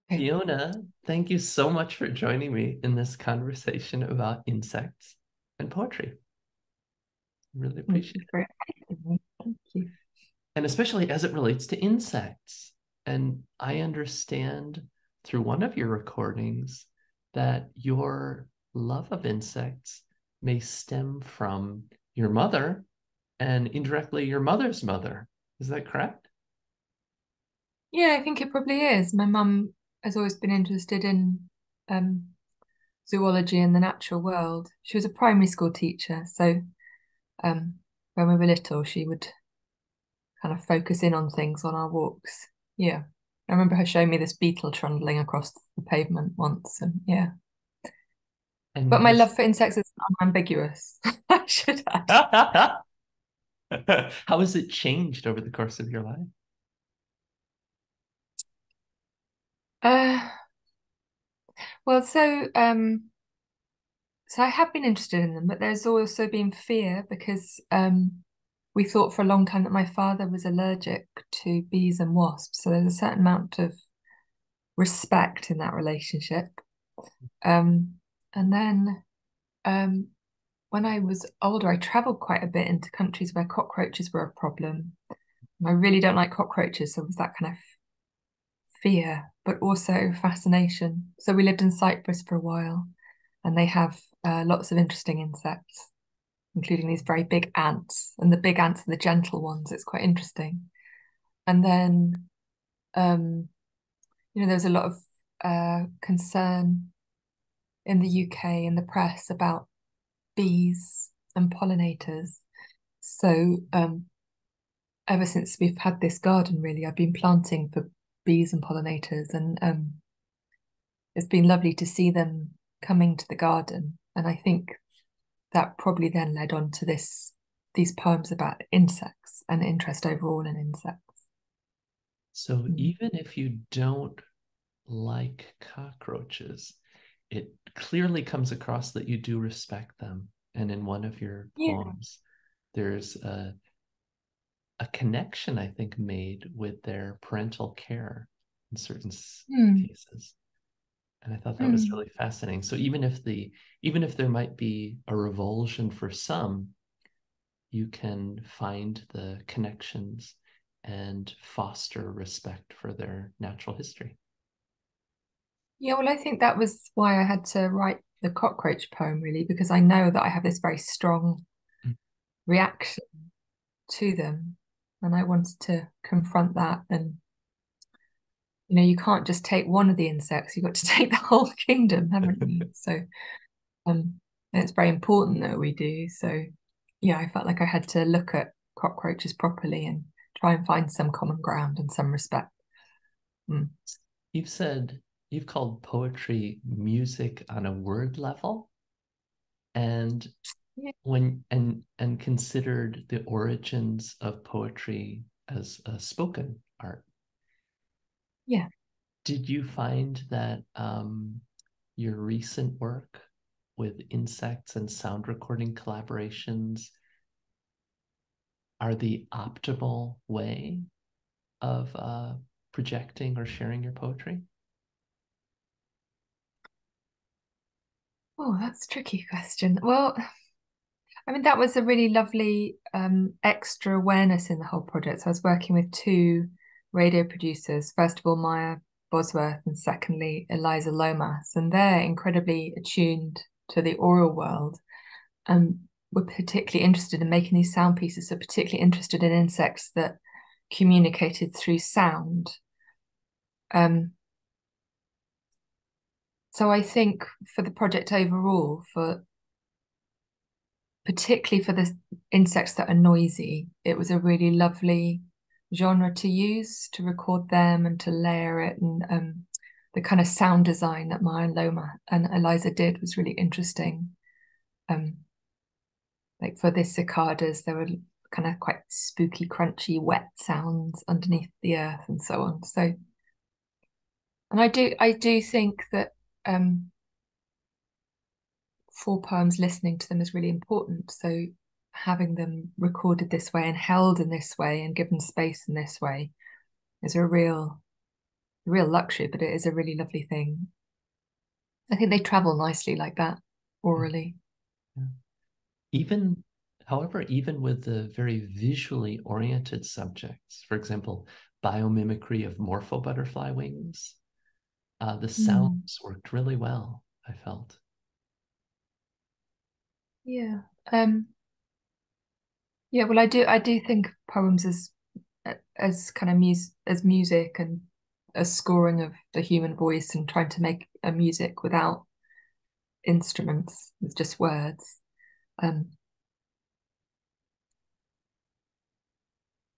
Fiona, thank you so much for joining me in this conversation about insects and poetry. Really Thank you appreciate it. for inviting me. Thank you. And especially as it relates to insects. And I understand through one of your recordings that your love of insects may stem from your mother and indirectly your mother's mother. Is that correct? Yeah, I think it probably is. My mum has always been interested in um, zoology and the natural world. She was a primary school teacher, so um, when we were little, she would kind of focus in on things on our walks. Yeah, I remember her showing me this beetle trundling across the pavement once, and yeah. And But my has love for insects is unambiguous. I should add. how has it changed over the course of your life? Uh, well, so I have been interested in them, but there's also been fear because we thought for a long time that my father was allergic to bees and wasps. So there's a certain amount of respect in that relationship. Um, and then um, when I was older, I traveled quite a bit into countries where cockroaches were a problem. And I really don't like cockroaches, so it was that kind of fear, but also fascination. So we lived in Cyprus for a while, and they have lots of interesting insects, including these very big ants, and the big ants are the gentle ones. It's quite interesting. And then, um, there's a lot of concern in the UK in the press about bees and pollinators. So, ever since we've had this garden, really, I've been planting for bees and pollinators, and it's been lovely to see them coming to the garden. And I think that probably then led on to these poems about insects and interest overall in insects. So Mm. even if you don't like cockroaches, it clearly comes across that you do respect them. And in one of your Yeah. poems, there's a connection, I think, made with their parental care in certain Mm. cases. And I thought that was Mm. really fascinating. So even if there might be a revulsion for some, you can find the connections and foster respect for their natural history. Yeah, well, I think that was why I had to write the cockroach poem, really, because I know that I have this very strong reaction to them. And I wanted to confront that. And, you can't just take one of the insects, you've got to take the whole kingdom, haven't you? So, and it's very important that we do. So, yeah, I felt like I had to look at cockroaches properly and try and find some common ground and some respect. Mm. You've said you've called poetry music on a word level and Yeah. and considered the origins of poetry as a spoken art. Yeah. Did you find that your recent work with insects and sound recording collaborations are the optimal way of projecting or sharing your poetry? Oh, that's a tricky question. Well, I mean, that was a really lovely extra awareness in the whole project. So I was working with two radio producers, first of all, Maya Bosworth, and secondly, Eliza Lomas, and they're incredibly attuned to the oral world and were particularly interested in making these sound pieces, so particularly interested in insects that communicated through sound. Um, so I think for the project overall, for particularly for the insects that are noisy, it was a really lovely genre to use to record them and to layer it. And the kind of sound design that Maya Loma and Eliza did was really interesting. Um, like for the cicadas, there were kind of quite spooky, crunchy, wet sounds underneath the earth and so on. So, and I do think that for poems, listening to them is really important. So having them recorded this way and held in this way and given space in this way is real luxury, but it is a really lovely thing. I think they travel nicely like that, orally. Yeah. Even, however, even with the very visually oriented subjects, for example, biomimicry of morpho butterfly wings, the Mm. sounds worked really well, I felt. Yeah. Um, yeah, well, I do think of poems as kind of music and a scoring of the human voice and trying to make a music without instruments, with just words. Um,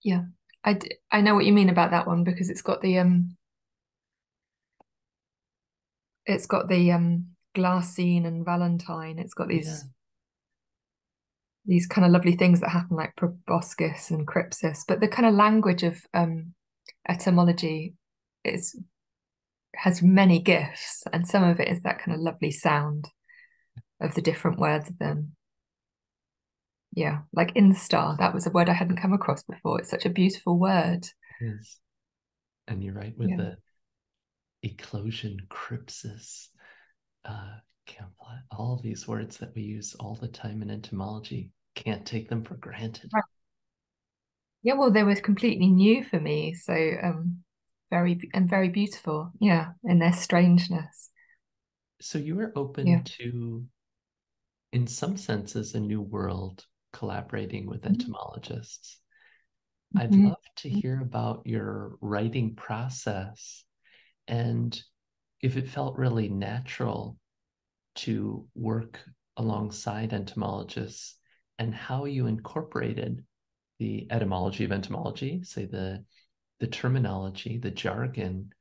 yeah, I know what you mean about that one because it's got the Glassine and Valentine. It's got Yeah, these kind of lovely things that happen like proboscis and crypsis, but the kind of language of etymology is has many gifts, and some of it is that kind of lovely sound of the different words of them. Yeah, like instar, that was a word I hadn't come across before. It's such a beautiful word. it is. And you're right with Yeah. the eclosion, crypsis, uh, all these words that we use all the time in entomology. Can't take them for granted. Right. Yeah, well, they were completely new for me, so very beautiful. Yeah, in their strangeness. So you were Yeah. open to, in some senses, a new world collaborating with entomologists. I'd Mhm. love to hear about your writing process and if it felt really natural to work alongside entomologists and how you incorporated the etymology of entomology, say the terminology, the jargon,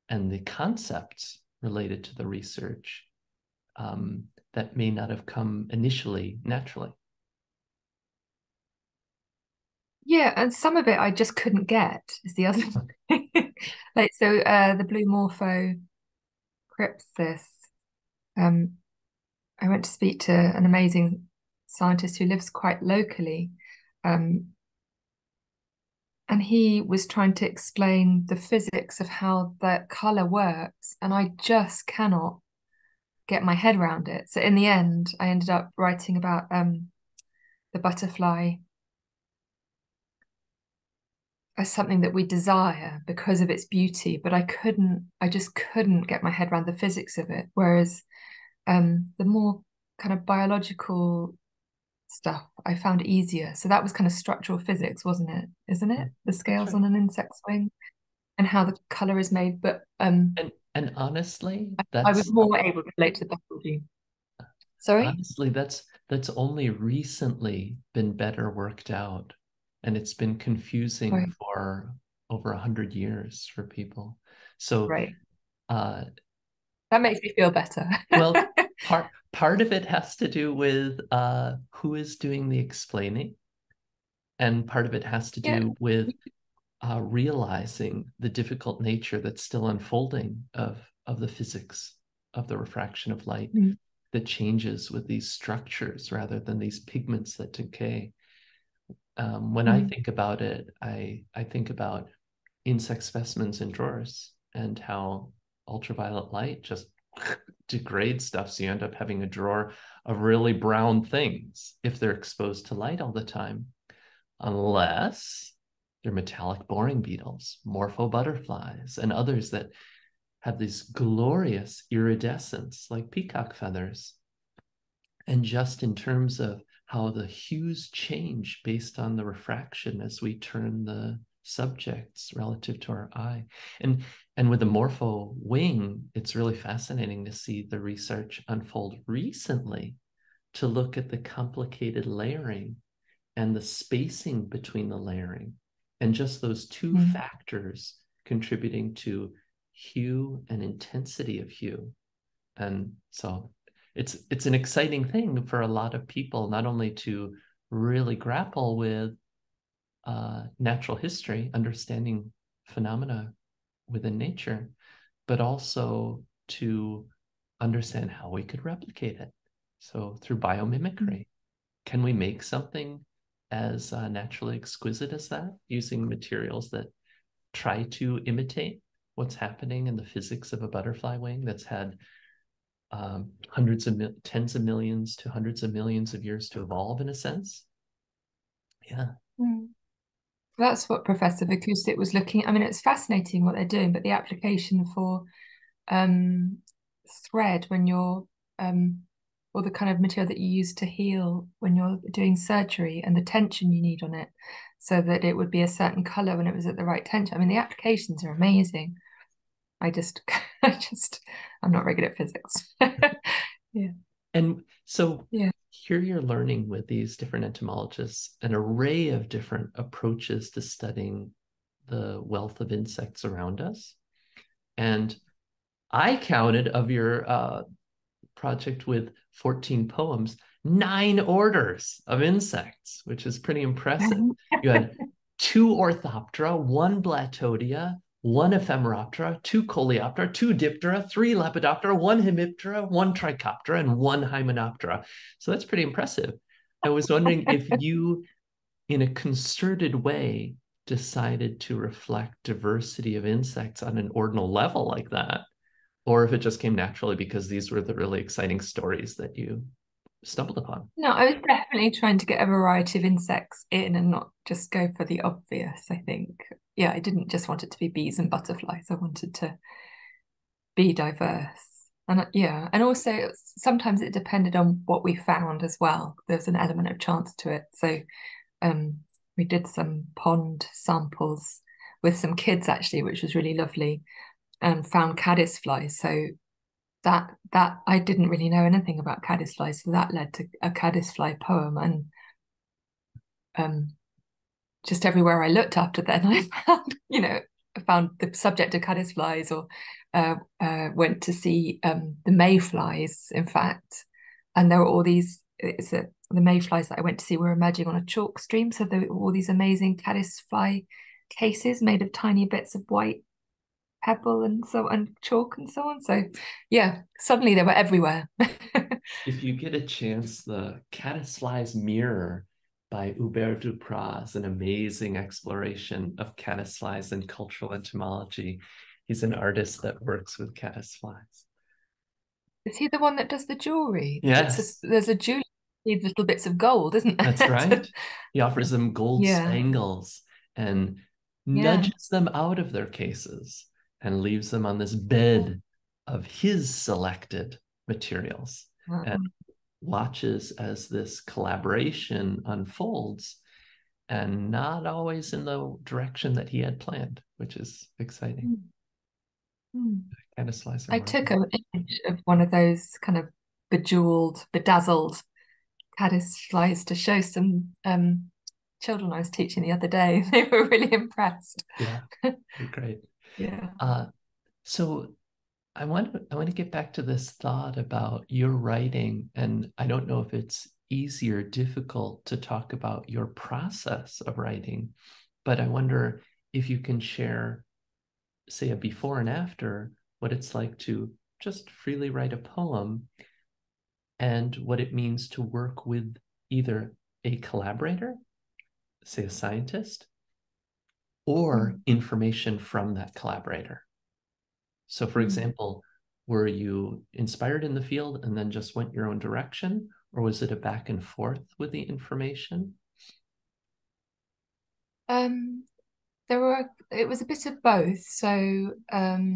and the concepts related to the research that may not have come initially naturally. Yeah, and some of it I just couldn't get is the other thing. Like so the blue morpho crypsis. Um, I went to speak to an amazing scientist who lives quite locally. Um, and he was trying to explain the physics of how that color works, and I just cannot get my head around it. So in the end, I ended up writing about the butterfly as something that we desire because of its beauty, but I just couldn't get my head around the physics of it. Whereas the more kind of biological stuff I found easier. So that was kind of structural physics, wasn't it? Isn't it? The That's scales right. on an insect's wing and how the color is made. But And honestly, I was more able to relate to the biology. Sorry? that's only recently been better worked out, and it's been confusing Right. for over 100 years for people. So, Right. uh, That makes me feel better. well, part of it has to do with who is doing the explaining, and part of it has to Yeah. do with realizing the difficult nature that's still unfolding of the physics of the refraction of light Mm. that changes with these structures rather than these pigments that decay. When I Mm. think about it, I think about insect specimens in drawers and how ultraviolet light just degrades stuff. So you end up having a drawer of really brown things if they're exposed to light all the time, unless they're metallic boring beetles, morpho butterflies, and others that have this glorious iridescence like peacock feathers. And just in terms of how the hues change based on the refraction as we turn the subjects relative to our eye. And with the morpho wing, it's really fascinating to see the research unfold recently to look at the complicated layering and the spacing between the layering, and just those two Mm. factors contributing to hue and intensity of hue. And so it's an exciting thing for a lot of people, not only to really grapple with natural history, understanding phenomena within nature, but also to understand how we could replicate it. So through Mm. biomimicry, can we make something as naturally exquisite as that using materials that try to imitate? what's happening in the physics of a butterfly wing that's had tens of millions to hundreds of millions of years to evolve, in a sense. Yeah. Mm. That's what Professor Vicusit was looking at. I mean, it's fascinating what they're doing, but the application for thread when you're or the kind of material that you use to heal when you're doing surgery, and the tension you need on it so that it would be a certain color when it was at the right tension. I mean, the applications are amazing. I'm not very good at physics. Yeah. And so Yeah. here you're learning with these different entomologists an array of different approaches to studying the wealth of insects around us. And I counted, of your project with 14 poems, 9 orders of insects, which is pretty impressive. You had 2 Orthoptera, 1 Blatodia, 1 Ephemeroptera, 2 Coleoptera, 2 Diptera, 3 Lepidoptera, 1 Hemiptera, 1 Trichoptera, and 1 Hymenoptera. So that's pretty impressive. I was wondering if you, in a concerted way, decided to reflect diversity of insects on an ordinal level like that, or if it just came naturally because these were the really exciting stories that you stumbled upon. No, I was definitely trying to get a variety of insects in and not just go for the obvious, I think. Yeah, I didn't just want it to be bees and butterflies. I wanted to be diverse. And yeah, and also sometimes it depended on what we found as well. There's an element of chance to it. So we did some pond samples with some kids actually, which was really lovely, and found caddisflies. So that I didn't really know anything about caddisflies, so that led to a caddisfly poem. And just everywhere I looked after then, I found, I found the subject of caddisflies, or went to see the mayflies, in fact. And there were all these, the mayflies that I went to see were emerging on a chalk stream. So there were all these amazing caddisfly cases made of tiny bits of white pebble and chalk and so on. So yeah, suddenly they were everywhere. If you get a chance, the Caddisfly's Mirror by Hubert Duprat is an amazing exploration of caddisflies and cultural entomology. He's an artist that works with caddisflies. Is he the one that does the jewelry? Yes. There's a jewelry with little bits of gold, isn't there? That's right. He offers them gold Yeah. spangles and Yeah. nudges them out of their cases and leaves them on this bed of his selected materials, and watches as this collaboration unfolds, and not always in the direction that he had planned, which is exciting. Caddisflies are I took an image of one of those kind of bedazzled caddisflies to show some children I was teaching the other day. They were really impressed. Yeah, great. Yeah. So I want to get back to this thought about your writing, and I don't know if it's easy or difficult to talk about your process of writing, but I wonder if you can share, say, a before and after, what it's like to just freely write a poem, and what it means to work with either a collaborator, say a scientist, or information from that collaborator. So, for example, were you inspired in the field and then just went your own direction, or was it a back and forth with the information? It was a bit of both. So, well,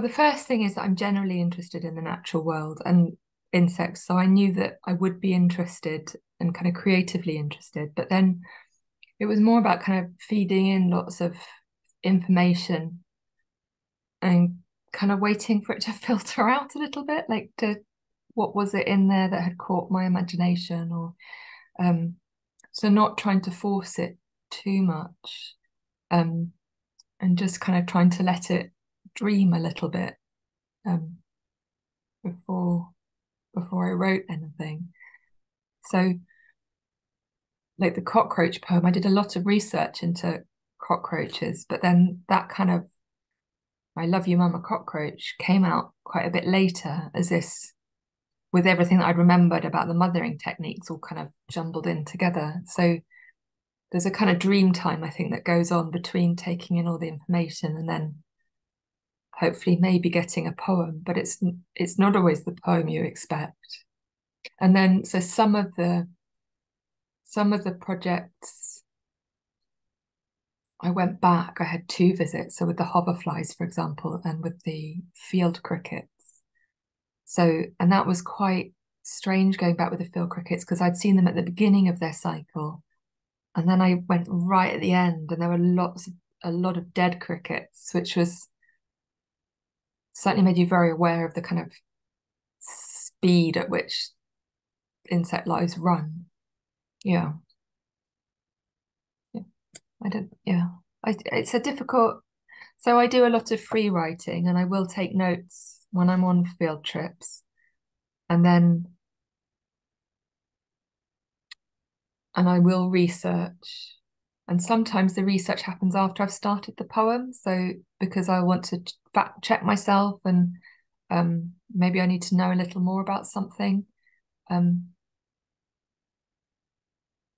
the first thing is that I'm generally interested in the natural world and insects. So I knew that I would be interested and kind of creatively interested. But then it was more about kind of feeding in lots of information and kind of waiting for it to filter out a little bit, like what was it in there that had caught my imagination, or so not trying to force it too much, and just kind of trying to let it dream a little bit before I wrote anything. So like the cockroach poem, I did a lot of research into cockroaches, but then that kind of I Love You Mama Cockroach came out quite a bit later, as this, with everything that I'd remembered about the mothering techniques all kind of jumbled in together. So there's a kind of dream time, I think, that goes on between taking in all the information and then hopefully maybe getting a poem, but it's not always the poem you expect. And then so some of the projects I went back, I had 2 visits. So with the hoverflies, for example, and with the field crickets. So, and that was quite strange going back with the field crickets because I'd seen them at the beginning of their cycle. And then I went right at the end and there were a lot of dead crickets, which was certainly made you very aware of the kind of speed at which insect lives run. Yeah. Yeah. It's a difficult, so I do a lot of free writing and I will take notes when I'm on field trips. And I will research. And sometimes the research happens after I've started the poem. So because I want to fact check myself and maybe I need to know a little more about something.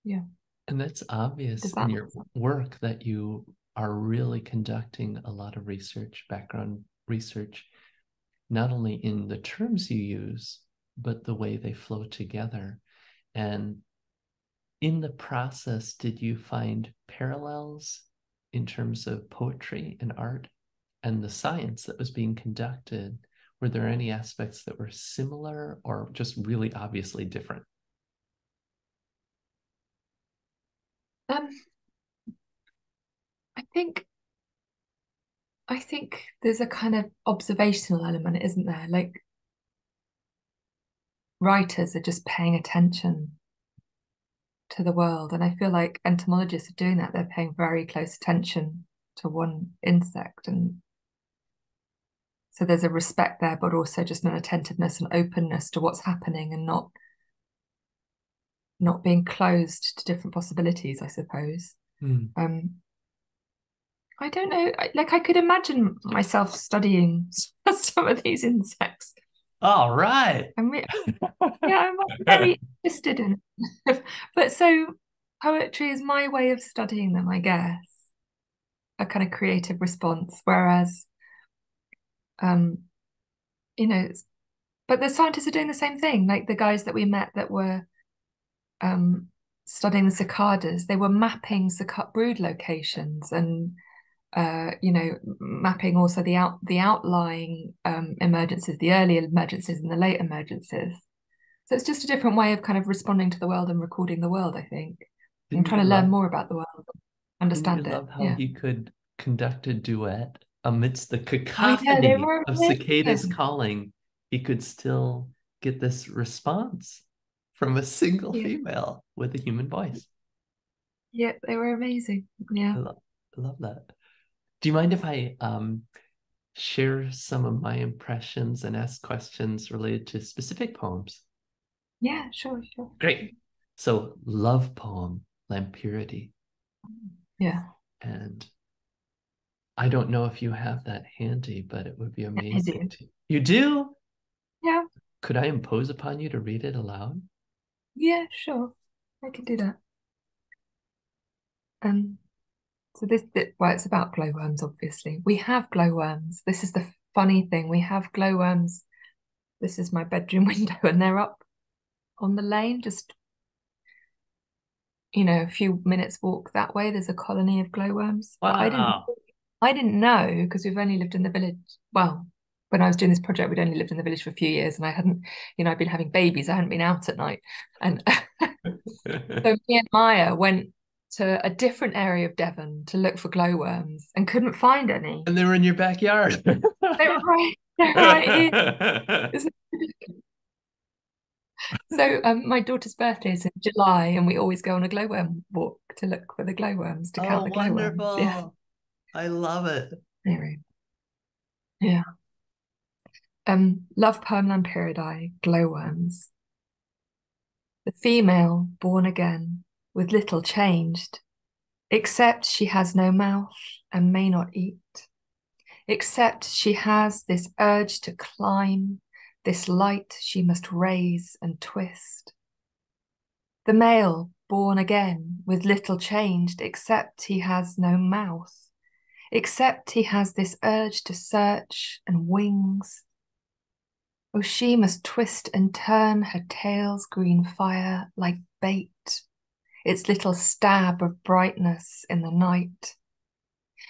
Yeah. And that's obvious in your work that you are really conducting a lot of research, background research, not only in the terms you use, but the way they flow together. And in the process, did you find parallels in terms of poetry and art and the science that was being conducted? Were there any aspects that were similar or just really obviously different? I think there's a kind of observational element, isn't there? Like writers are just paying attention to the world. And I feel like entomologists are doing that. They're paying very close attention to one insect. And so there's a respect there, but also just an attentiveness and openness to what's happening and not being closed to different possibilities, I suppose. I don't know. I could imagine myself studying some of these insects. All right. I'm very interested in it. But so poetry is my way of studying them, I guess. A kind of creative response. Whereas, but the scientists are doing the same thing. Like the guys that we met that were studying the cicadas, they were mapping brood locations and mapping also the outlying emergencies, the early emergencies and the late emergencies. So it's just a different way of kind of responding to the world and recording the world, I think. I'm trying to learn more about the world, understand it. Didn't you love how he could conduct a duet amidst the Oh, cacophony yeah, of cicadas calling? He could still get this response from a single female with a human voice. Yeah, they were amazing. Yeah. I love that. Do you mind if I share some of my impressions and ask questions related to specific poems? Yeah, sure. Great. So, love poem, Lampurity. Yeah. And I don't know if you have that handy, but it would be amazing. You do? Yeah. Could I impose upon you to read it aloud? Yeah, sure. I can do that. So it's about glowworms, obviously. We have glowworms. This is the funny thing. We have glowworms. This is my bedroom window, and they're up on the lane, just, a few minutes walk that way. There's a colony of glowworms. Wow. But I didn't know because we've only lived in the village. Well, when I was doing this project, we'd only lived in the village for a few years and I hadn't, I'd been having babies. I hadn't been out at night. And so me and Maya went to a different area of Devon to look for glowworms and couldn't find any. And they were in your backyard. They're right here. So my daughter's birthday is in July and we always go on a glowworm walk to look for the glowworms, to count the glowworms. Wonderful. Yeah. I love it. Anyway. Yeah. Love poem Lampyridae, glowworms. The female, born again, with little changed, except she has no mouth and may not eat, except she has this urge to climb, this light she must raise and twist. The male, born again, with little changed, except he has no mouth, except he has this urge to search and wings. Oh, she must twist and turn her tail's green fire like bait, its little stab of brightness in the night.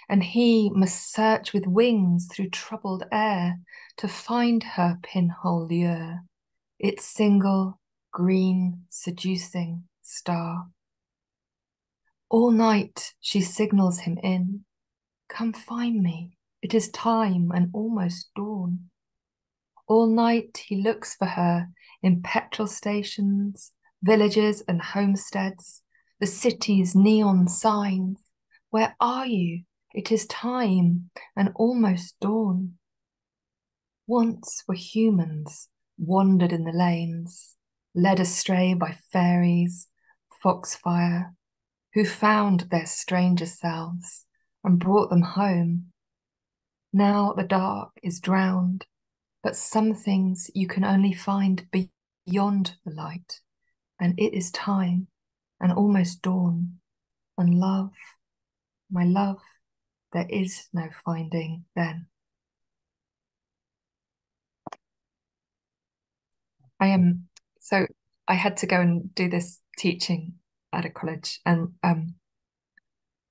And he must search with wings through troubled air to find her pinhole lure, its single green seducing star. All night she signals him in. Come find me, it is time and almost dawn. All night he looks for her in petrol stations, villages and homesteads, the city's neon signs. Where are you? It is time and almost dawn. Once were humans, wandered in the lanes, led astray by fairies, foxfire, who found their stranger selves and brought them home. Now the dark is drowned, but some things you can only find beyond the light, and it is time and almost dawn. And love, my love, there is no finding then. So I had to go and do this teaching at a college, and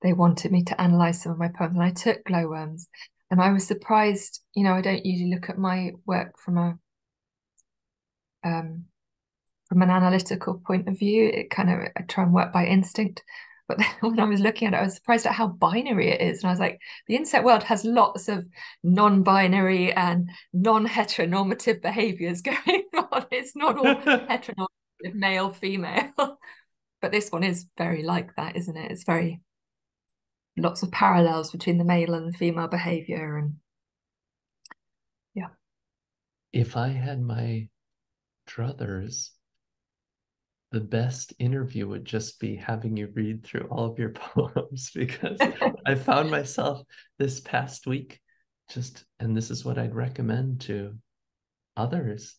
they wanted me to analyze some of my poems, and I took glowworms, and I was surprised. You know, I don't usually look at my work from an analytical point of view. I try and work by instinct. But then when I was looking at it, I was surprised at how binary it is. And I was like, the insect world has lots of non-binary and non-heteronormative behaviors going on. It's not all heteronormative, male, female. But this one is very like that, isn't it? It's very lots of parallels between the male and the female behavior. And yeah. If I had my druthers, the best interview would just be having you read through all of your poems, because I found myself this past week and this is what I'd recommend to others.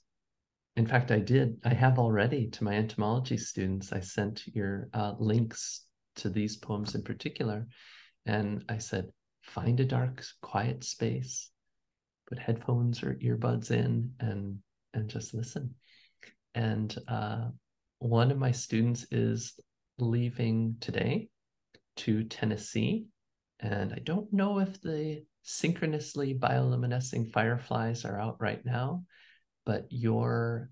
In fact, I have already to my entomology students. I sent your links to these poems in particular. And I said, find a dark, quiet space, put headphones or earbuds in and just listen. And one of my students is leaving today to Tennessee. And I don't know if the synchronously bioluminescing fireflies are out right now, but your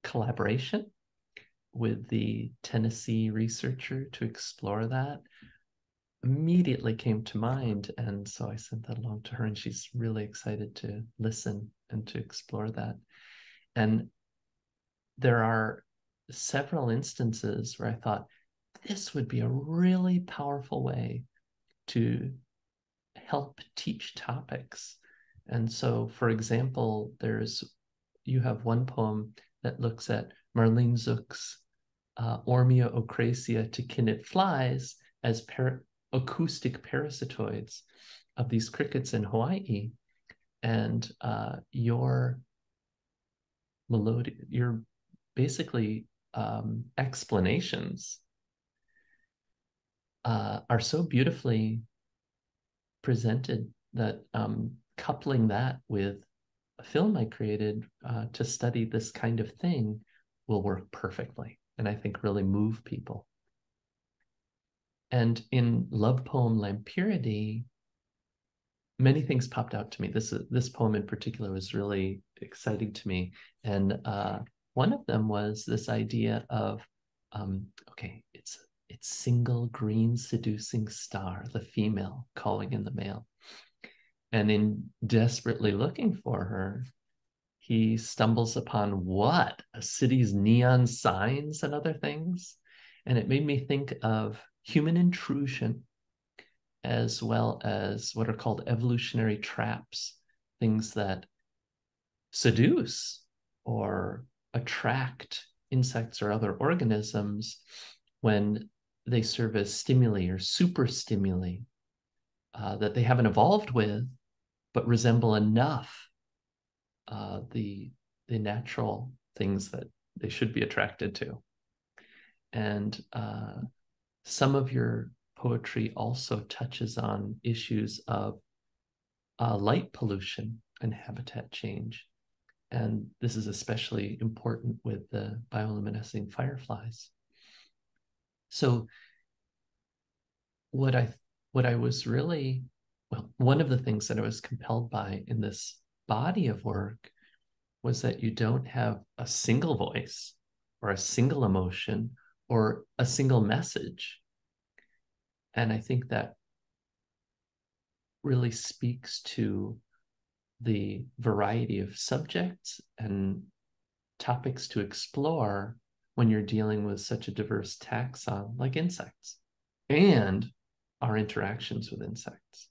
collaboration with the Tennessee researcher to explore that immediately came to mind. And so I sent that along to her, and she's really excited to listen and to explore that. And there are several instances where I thought this would be a really powerful way to help teach topics. And so, for example, you have one poem that looks at Marlene Zook's Ormia ocracea tachinid flies as acoustic parasitoids of these crickets in Hawaii. And your basically explanations are so beautifully presented that coupling that with a film I created to study this kind of thing will work perfectly, and I think really move people. And in Love Poem Lampurity, many things popped out to me. This poem in particular was really exciting to me. And one of them was this idea of, it's single green seducing star, the female calling in the male. And in desperately looking for her, he stumbles upon what? A city's neon signs and other things. And it made me think of human intrusion, as well as what are called evolutionary traps, things that seduce or attract insects or other organisms when they serve as stimuli or super stimuli that they haven't evolved with, but resemble enough the natural things that they should be attracted to. And some of your poetry also touches on issues of light pollution and habitat change. And this is especially important with the bioluminescing fireflies. So what I was really, well, one of the things that I was compelled by in this body of work was that you don't have a single voice or a single emotion or a single message. And I think that really speaks to the variety of subjects and topics to explore when you're dealing with such a diverse taxon like insects and our interactions with insects.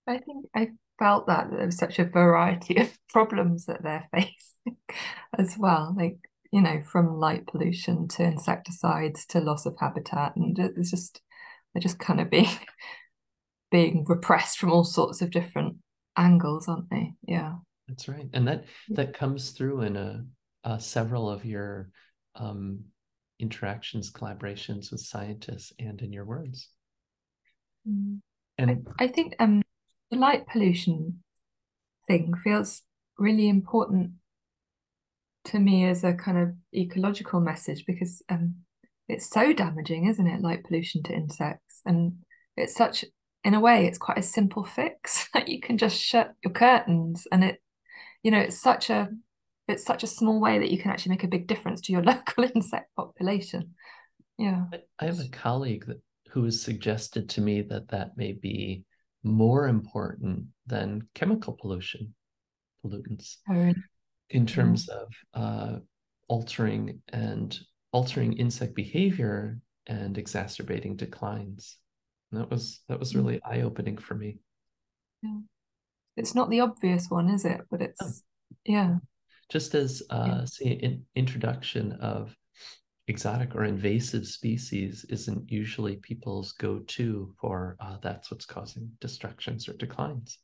I think I felt that there was such a variety of problems that they're facing as well. Like, you know, from light pollution to insecticides to loss of habitat, and it's just they're just kind of being repressed from all sorts of different angles, aren't they? Yeah. That's right. And that comes through in several of your interactions, collaborations with scientists and in your words. And I think the light pollution thing feels really important to me as a kind of ecological message because it's so damaging, isn't it? Light pollution to insects, and it's such, in a way, it's quite a simple fix. Like you can just shut your curtains, and it, you know, it's such a small way that you can actually make a big difference to your local insect population. Yeah. I have a colleague who has suggested to me that may be more important than chemical pollutants, in terms of altering insect behavior and exacerbating declines. And that was really eye-opening for me. Yeah. It's not the obvious one, is it? But it's, yeah. Just as introduction of exotic or invasive species isn't usually people's go-to for that's what's causing destructions or declines.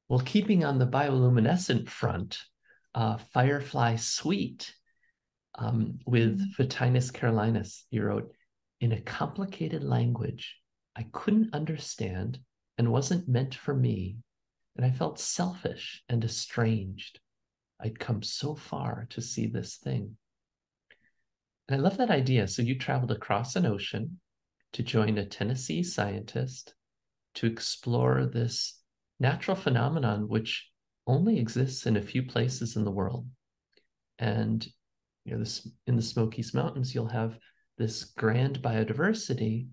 Well, keeping on the bioluminescent front, Firefly Sweet with Photinus carolinus, you wrote, in a complicated language I couldn't understand and wasn't meant for me, and I felt selfish and estranged. I'd come so far to see this thing. And I love that idea. So you traveled across an ocean to join a Tennessee scientist to explore this natural phenomenon, which only exists in a few places in the world. And you know, this, in the Smokies Mountains, you'll have this grand biodiversity,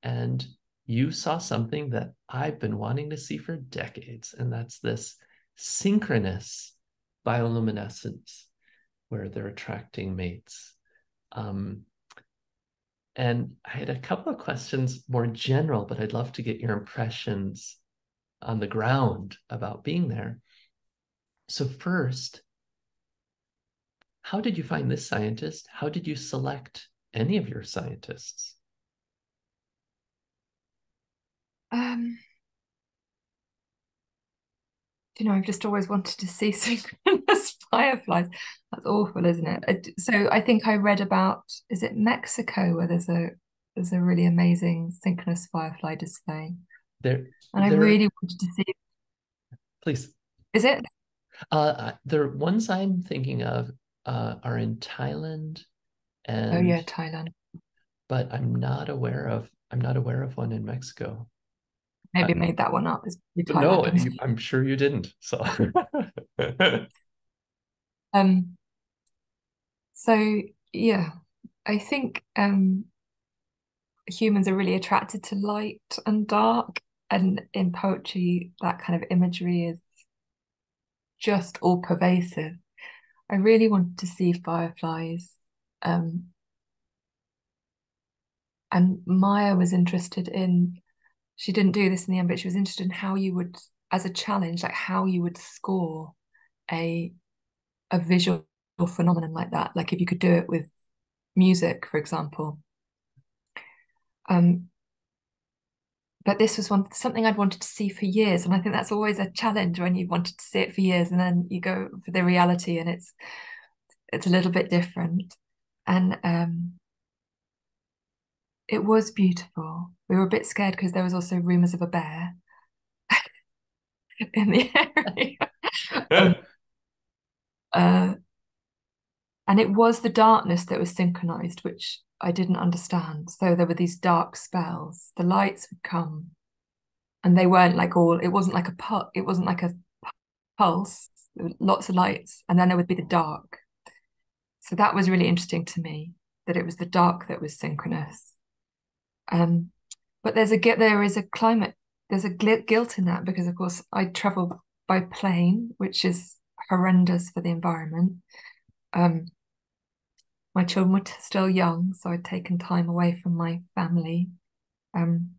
and you saw something that I've been wanting to see for decades, and that's this synchronous bioluminescence where they're attracting mates. And I had a couple of questions, more general, but I'd love to get your impressions on the ground about being there. So first, how did you find this scientist? How did you select any of your scientists? You know, I've just always wanted to see synchronous fireflies. That's awful, isn't it? So I think I read about, is it Mexico where there's a really amazing synchronous firefly display. And I really wanted to see. Please. Is it? The ones I'm thinking of are in Thailand, and oh yeah, Thailand. But I'm not aware of one in Mexico. Maybe made that one up. It's no, I'm sure you didn't. So so yeah, I think humans are really attracted to light and dark, and in poetry that kind of imagery is just all pervasive. I really wanted to see fireflies, and Maya was interested in, she didn't do this in the end, but she was interested in how you would, as a challenge, like how you would score a visual phenomenon like that, like if you could do it with music, for example. But this was something I'd wanted to see for years, and I think that's always a challenge when you wanted to see it for years and then you go for the reality, and it's a little bit different. And it was beautiful. We were a bit scared because there was also rumors of a bear in the area. Um, uh, and it was the darkness that was synchronized, which I didn't understand. So there were these dark spells. The lights would come, and they weren't like all. It wasn't like it wasn't like a pulse. There were lots of lights, and then there would be the dark. So that was really interesting to me, that it was the dark that was synchronous. But there is a climate, there's a guilt in that, because of course I travel by plane, which is horrendous for the environment. My children were still young, so I'd taken time away from my family. And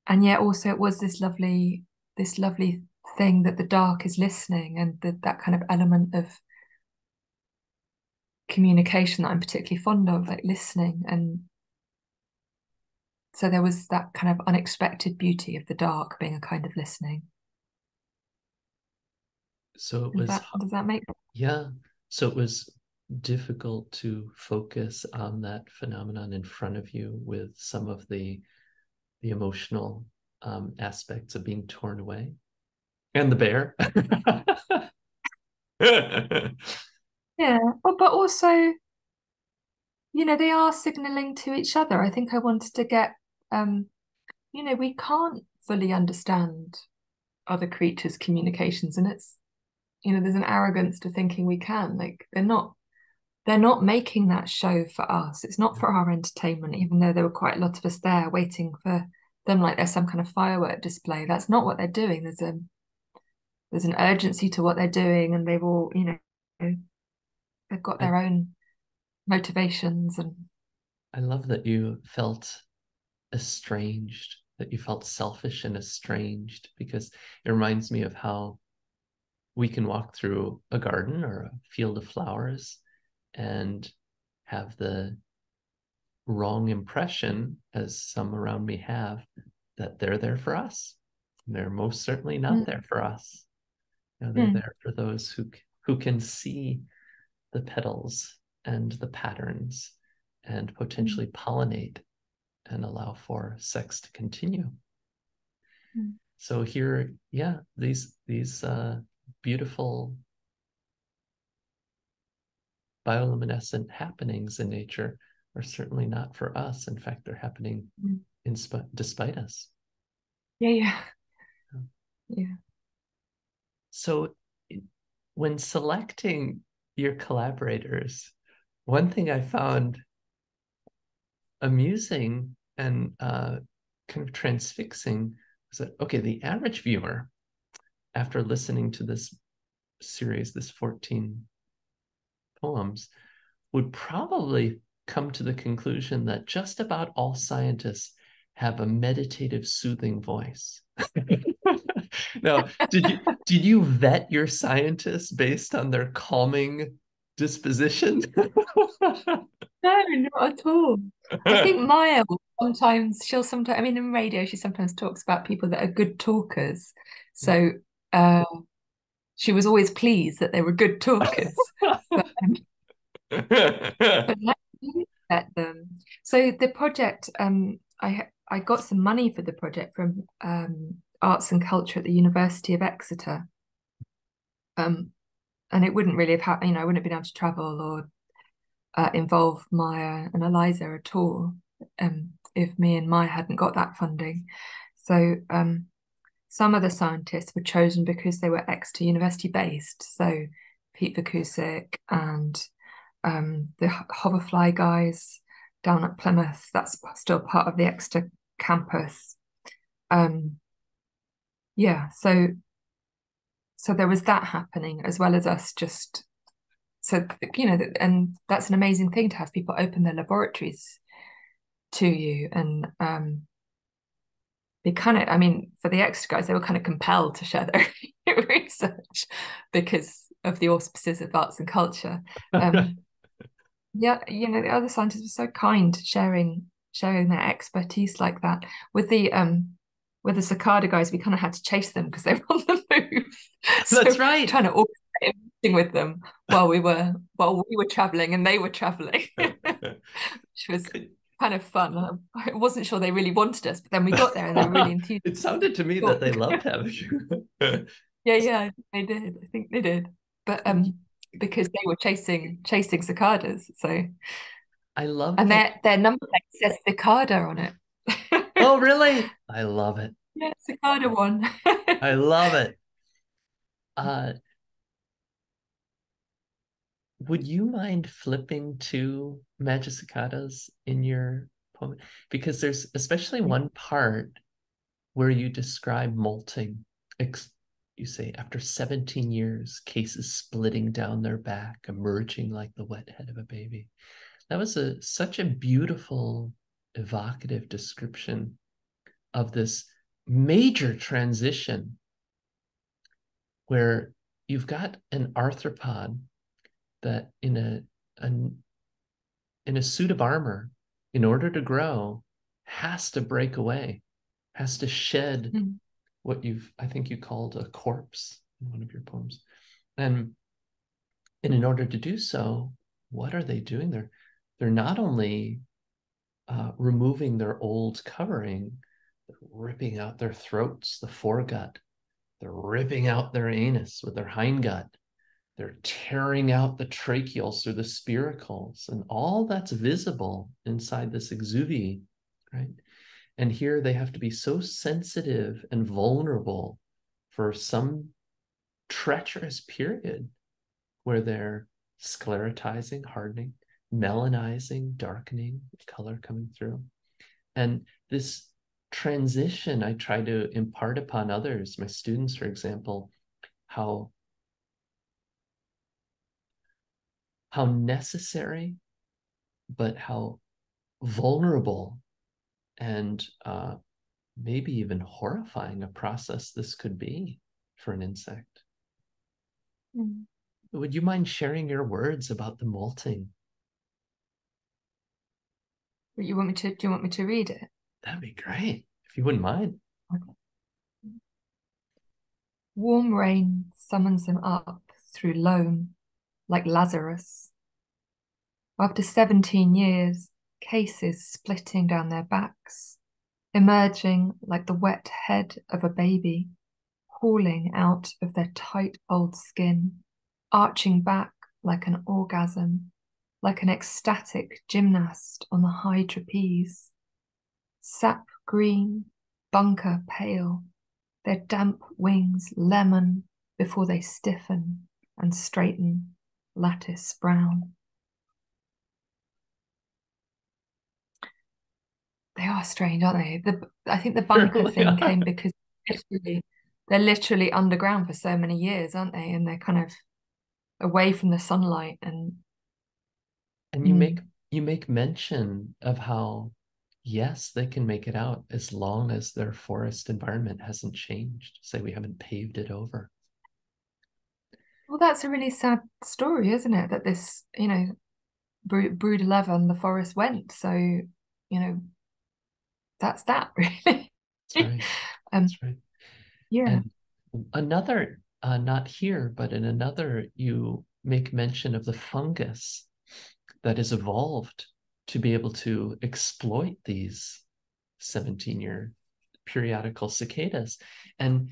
yet also it was this lovely thing that the dark is listening, and that kind of element of communication that I'm particularly fond of, like listening. And so there was that kind of unexpected beauty of the dark being a kind of listening. So it was, does that make sense? Yeah. So it was difficult to focus on that phenomenon in front of you with some of the emotional aspects of being torn away, and the bear. Yeah, but also, they are signaling to each other. I think I wanted to get, we can't fully understand other creatures' communications, and it's, there's an arrogance to thinking we can. Like they're not making that show for us. It's not for our entertainment, even though there were quite a lot of us there waiting for them, like there's some kind of firework display. That's not what they're doing. There's an urgency to what they're doing, and they've all, they've got their own motivations. And I love that you felt estranged, that you felt selfish and estranged, because it reminds me of how we can walk through a garden or a field of flowers and have the wrong impression, as some around me have, that they're there for us. And they're most certainly not there for us. They're there for those who can see the petals and the patterns and potentially pollinate and allow for sex to continue. So here, these beautiful bioluminescent happenings in nature are certainly not for us. In fact, they're happening despite us. Yeah. So when selecting your collaborators, one thing I found amusing and kind of transfixing was that, okay, the average viewer, after listening to this series, this 14 poems, would probably come to the conclusion that just about all scientists have a meditative, soothing voice. Now, did you vet your scientists based on their calming disposition? No, not at all. I think Maya will she'll sometimes, I mean, in radio, she sometimes talks about people that are good talkers. So she was always pleased that they were good talkers. But vet them. So the project, I got some money for the project from Arts and Culture at the University of Exeter. And it wouldn't really have happened, I wouldn't have been able to travel or involve Maya and Eliza at all if me and Maya hadn't got that funding. So some of the scientists were chosen because they were Exeter University based. So Pete Vakusic and the hoverfly guys down at Plymouth, that's still part of the Exeter campus. So there was that happening, as well as us just, so, and that's an amazing thing to have people open their laboratories to you. And they kind of, I mean, for the Exeter guys, they were kind of compelled to share their research because of the auspices of Arts and Culture. The other scientists were so kind, sharing their expertise like that. With the cicada guys, we kind of had to chase them because they were on the move. That's right. Trying to organize meeting with them while we were traveling and they were traveling, which was kind of fun. I wasn't sure they really wanted us, but then we got there and they were really enthused. It sounded to me that they loved having you. Yeah, I think they did. I think they did. But because they were chasing cicadas, so I love and that. their number plate says cicada on it. Oh, really? I love it. Yeah, cicada one. I love it. Uh, would you mind flipping to Magicicadas in your poem? Because there's especially one part where you describe molting. You say, after 17 years, cases splitting down their back, emerging like the wet head of a baby. That was such a beautiful, evocative description of this major transition where you've got an arthropod that in a suit of armor, in order to grow, has to break away, has to shed what I think you called a corpse in one of your poems. And in order to do so, what are they doing? They're not only removing their old covering, they're ripping out their throats, the foregut. They're ripping out their anus with their hindgut. They're tearing out the tracheals through the spiracles, and all that's visible inside this exuvie, right? And here they have to be so sensitive and vulnerable for some treacherous period where they're sclerotizing, hardening, melanizing, darkening, color coming through. And this transition I try to impart upon others, my students, for example, how necessary, but how vulnerable and maybe even horrifying a process this could be for an insect. Would you mind sharing your words about the molting? Do you want me to read it? That'd be great, if you wouldn't mind. Okay. Warm rain summons them up through loam like Lazarus. After 17 years, cases splitting down their backs, emerging like the wet head of a baby, hauling out of their tight old skin, arching back like an orgasm, like an ecstatic gymnast on the high trapeze. Sap green, bunker pale, their damp wings lemon before they stiffen and straighten, lattice brown. They are strange, aren't they? I think the bunker Really thing are. came because they're literally underground for so many years, aren't they? And they're kind of away from the sunlight and you make mention of how, yes, they can make it out as long as their forest environment hasn't changed. Say we haven't paved it over. well, that's a really sad story, isn't it? That this, Brood 11, the forest went. So, that's that really. That's right. That's right. Yeah. And another, not here, but in another, you make mention of the fungus that has evolved to be able to exploit these 17-year periodical cicadas. And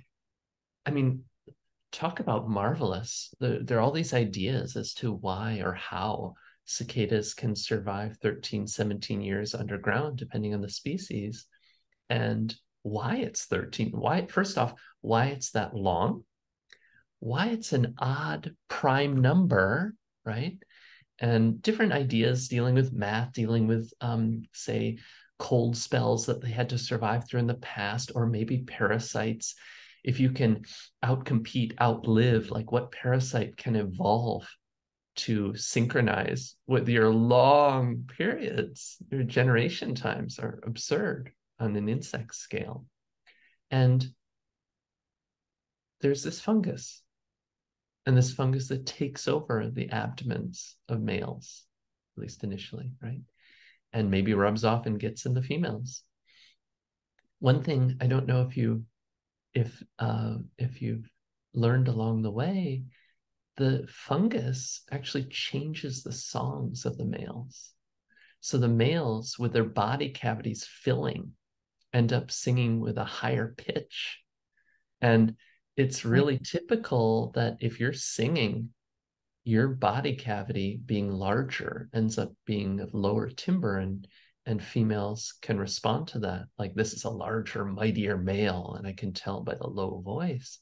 I mean, talk about marvelous. There are all these ideas as to why or how cicadas can survive 13, 17 years underground, depending on the species, and why it's 13. Why, first off, why it's that long, why it's an odd prime number, right? And different ideas dealing with math, dealing with, say, cold spells that they had to survive through in the past, or maybe parasites. If you can outcompete, outlive, like what parasite can evolve to synchronize with your long periods? Your generation times are absurd on an insect scale. And there's this fungus, and this fungus that takes over the abdomens of males, at least initially, right? And maybe rubs off and gets in the females. One thing I don't know if you've learned along the way the fungus actually changes the songs of the males. So the males, with their body cavities filling, end up singing with a higher pitch. And it's really typical that if you're singing, your body cavity being larger ends up being of lower timbre, and females can respond to that. Like, this is a larger, mightier male, and I can tell by the low voice.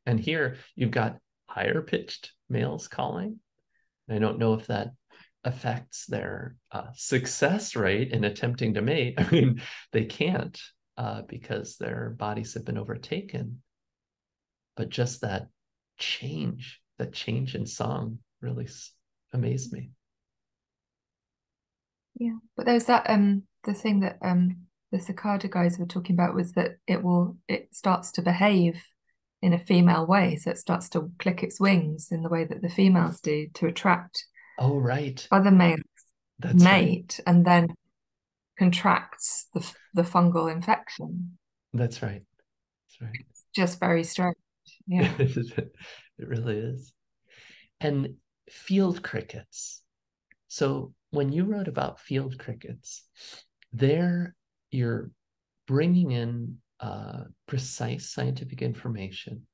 And here you've got higher pitched males calling. I don't know if that affects their success rate in attempting to mate. I mean, they can't because their bodies have been overtaken. But just that change in song really amazed me. Yeah, but there's that the thing that the cicada guys were talking about was that it starts to behave in a female way, so it starts to click its wings in the way that the females do to attract Oh, right. other males, That's right. mate, and then contracts the fungal infection. That's right. That's right. It's just very strange. Yeah. It really is. And field crickets. So when you wrote about field crickets, there you're bringing in precise scientific information,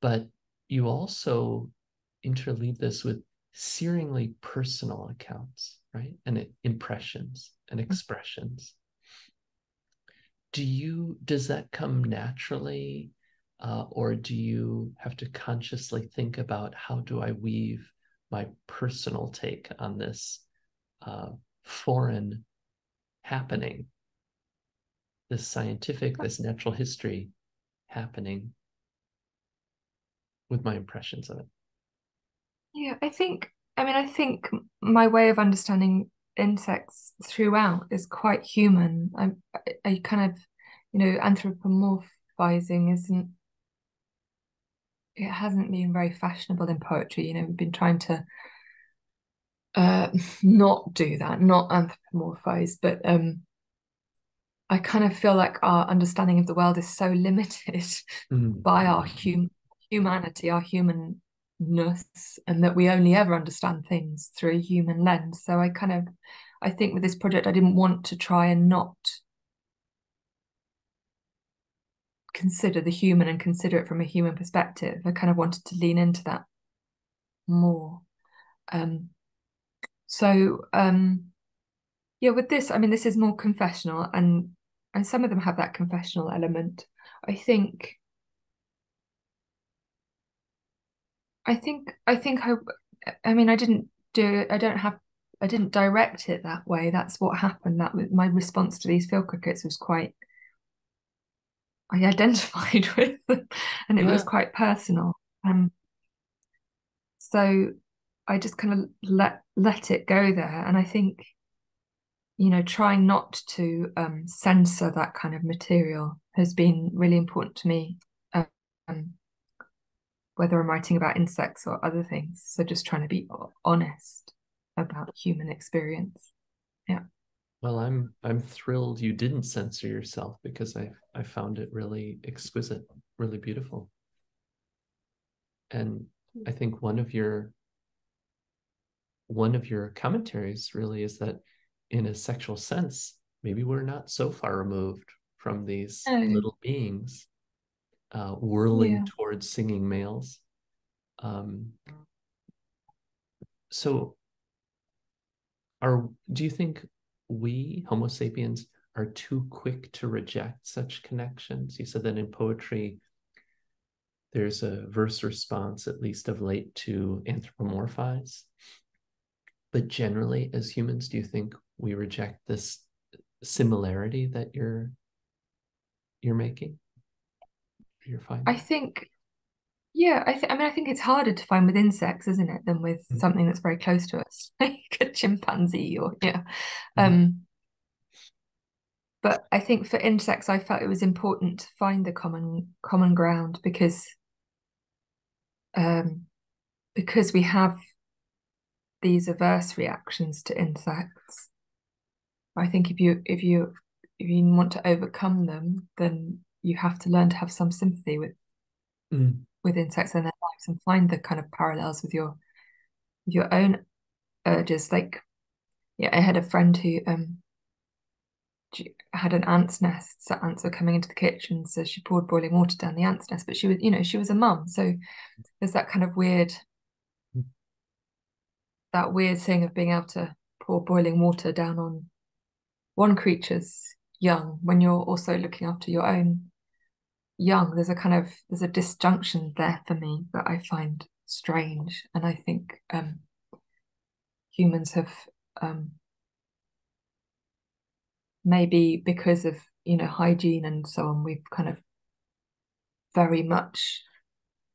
but you also interleave this with searingly personal accounts, right? And impressions and expressions. Does that come naturally, or do you have to consciously think about how do I weave my personal take on this foreign happening, this scientific, this natural history happening, with my impressions of it? Yeah, I think my way of understanding insects throughout is quite human. I kind of, anthropomorphizing it hasn't been very fashionable in poetry. We've been trying to not do that, not anthropomorphize, but I kind of feel like our understanding of the world is so limited by our humanity, our humanness, and that we only ever understand things through a human lens. So I think with this project, I didn't want to try and not consider the human and consider it from a human perspective. I kind of wanted to lean into that more. Yeah, with this, I mean, this is more confessional, and some of them have that confessional element. I think I mean, I didn't do it. I didn't direct it that way. That's what happened. That was my response to these field crickets was I identified with them, and it was quite personal. So I just kind of let it go there. And I think, trying not to censor that kind of material has been really important to me, whether I'm writing about insects or other things. So just trying to be honest about human experience. Yeah. Well, I'm thrilled you didn't censor yourself, because I found it really exquisite, really beautiful. And I think one of your commentaries really is that, in a sexual sense, maybe we're not so far removed from these little beings whirling towards singing males. So do you think we, Homo sapiens, are too quick to reject such connections? You said that in poetry, there's a verse response, at least of late, to anthropomorphize. But generally, as humans, do you think we reject this similarity that you're making? You're finding? I think, yeah, I think it's harder to find with insects, isn't it, than with something that's very close to us, like a chimpanzee or yeah. But I think for insects, I felt it was important to find the common ground because we have these averse reactions to insects. I think if you want to overcome them, then you have to learn to have some sympathy with with insects in their lives and find the kind of parallels with your own urges. Like, yeah, I had a friend who had an ant's nest. So ants were coming into the kitchen, so she poured boiling water down the ant's nest. But she was, she was a mum, so there's that kind of weird thing of being able to pour boiling water down on one creature's young when you're also looking after your own young. There's a disjunction there for me that I find strange, and I think humans have maybe because of hygiene and so on, we've kind of very much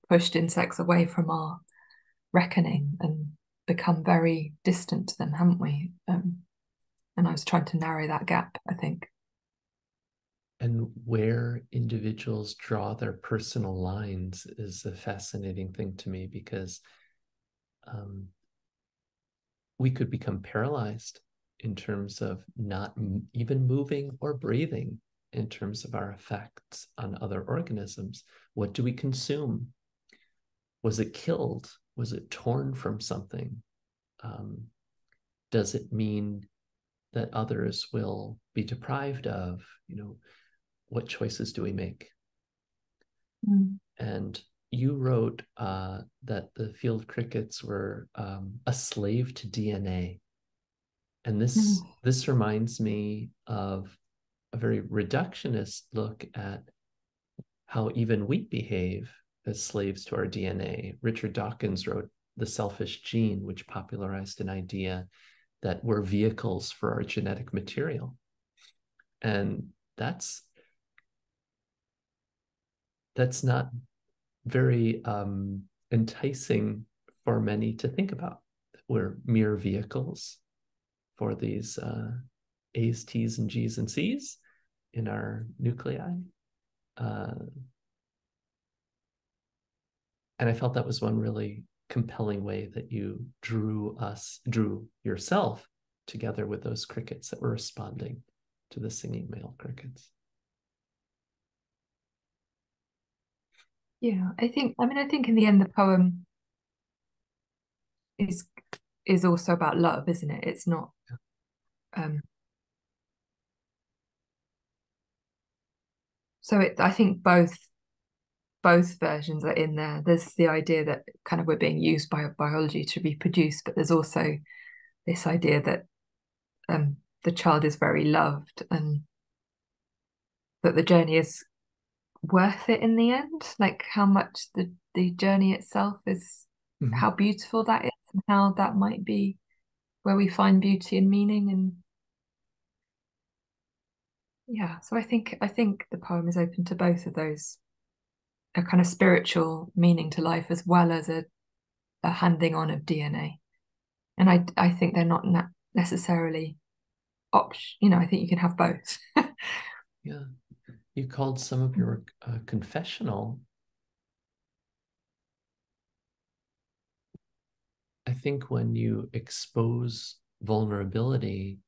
pushed insects away from our reckoning and become very distant to them, haven't we? And I was trying to narrow that gap, I think. And where individuals draw their personal lines is a fascinating thing to me, because we could become paralyzed in terms of not even moving or breathing, in terms of our effects on other organisms. What do we consume? Was it killed? Was it torn from something? Does it mean that others will be deprived of? What choices do we make? And you wrote that the field crickets were a slave to DNA. And this reminds me of a very reductionist look at how even we behave as slaves to our DNA. Richard Dawkins wrote The Selfish Gene, which popularized an idea that we're vehicles for our genetic material. And that's not very enticing for many to think about. We're mere vehicles for these A's, T's, and G's, and C's in our nuclei. And I felt that was one really compelling way that you drew yourself together with those crickets that were responding to the singing male crickets. Yeah, I think in the end the poem is also about love, isn't it? It's not I think both versions are in there. There's the idea that kind of we're being used by biology to reproduce, but there's also this idea that the child is very loved and that the journey is worth it in the end. Like how much the journey itself is, how beautiful that is, and how that might be where we find beauty and meaning. And yeah, so I think the poem is open to both of those, a kind of spiritual meaning to life as well as a handing on of DNA. And I think they're not necessarily I think you can have both. Yeah. You called some of your confessional. I think when you expose vulnerability,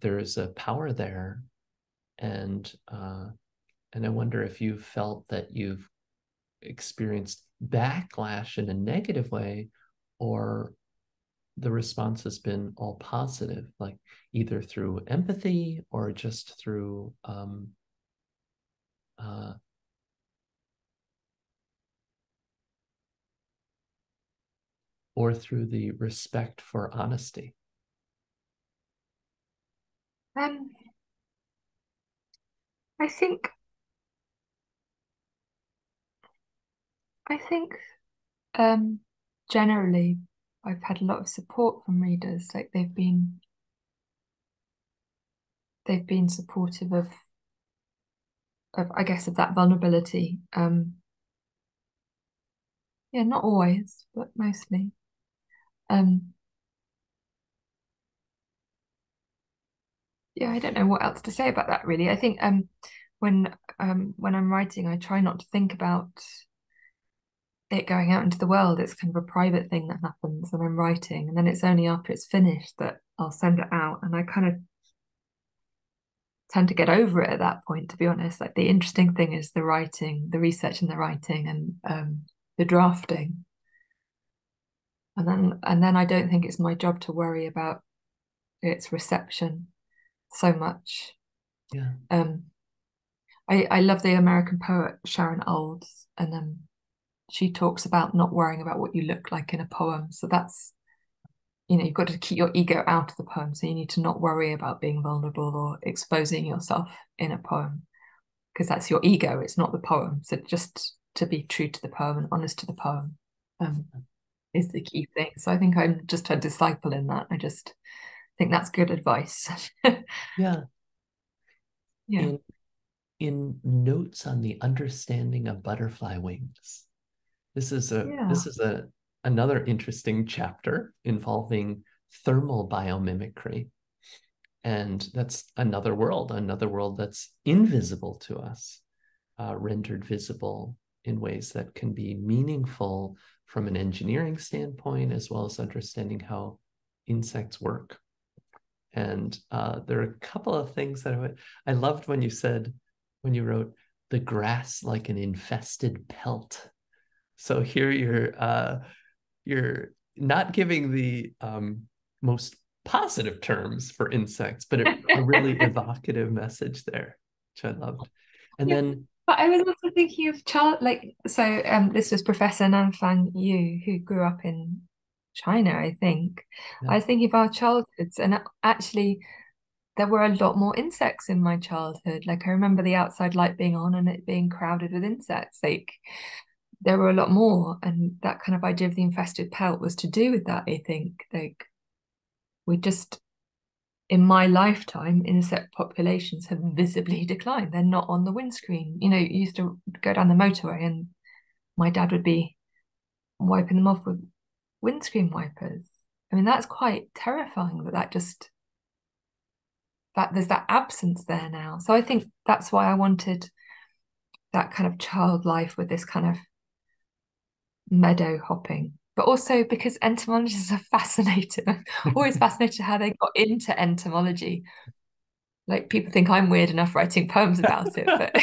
there is a power there. And I wonder if you felt that you've experienced backlash in a negative way, or the response has been all positive, like either through empathy or just through or through the respect for honesty. I think generally I've had a lot of support from readers. Like they've been supportive of I guess of that vulnerability. Yeah, not always, but mostly. Yeah, I don't know what else to say about that really. I think when I'm writing, I try not to think about it going out into the world. It's kind of a private thing that happens when I'm writing, and then it's only after it's finished that I'll send it out. And I kind of tend to get over it at that point, to be honest. Like the interesting thing is the writing, the research and the writing, and the drafting. And then I don't think it's my job to worry about its reception so much. Yeah. I love the American poet Sharon Olds, and she talks about not worrying about what you look like in a poem. So that's, you've got to keep your ego out of the poem. So you need to not worry about being vulnerable or exposing yourself in a poem, because that's your ego, it's not the poem. So just to be true to the poem and honest to the poem is the key thing. So I think I'm just a disciple in that. I just think that's good advice. Yeah. Yeah. In Notes on the Understanding of Butterfly Wings, this is Yeah. another interesting chapter involving thermal biomimicry. And that's another world that's invisible to us, rendered visible in ways that can be meaningful from an engineering standpoint, as well as understanding how insects work. And there are a couple of things that I loved when you wrote the grass like an infested pelt. So here you're not giving the most positive terms for insects, but a really evocative message there, which I loved. And Yeah, then, but I was also thinking of this was Professor Nanfang Yu, who grew up in China, I think. yeah, I was thinking of our childhoods, and actually there were a lot more insects in my childhood. Like I remember the outside light being on and it being crowded with insects. Like there were a lot more, and that kind of idea of the infested pelt was to do with that, I think. Like we just in my lifetime, insect populations have visibly declined. They're not on the windscreen. You used to go down the motorway and my dad would be wiping them off with windscreen wipers. I mean, that's quite terrifying that there's that absence there now. So I think that's why I wanted that kind of child life with this kind of meadow hopping. But also because entomologists are fascinated. I'm always fascinated how they got into entomology. Like people think I'm weird enough writing poems about it, but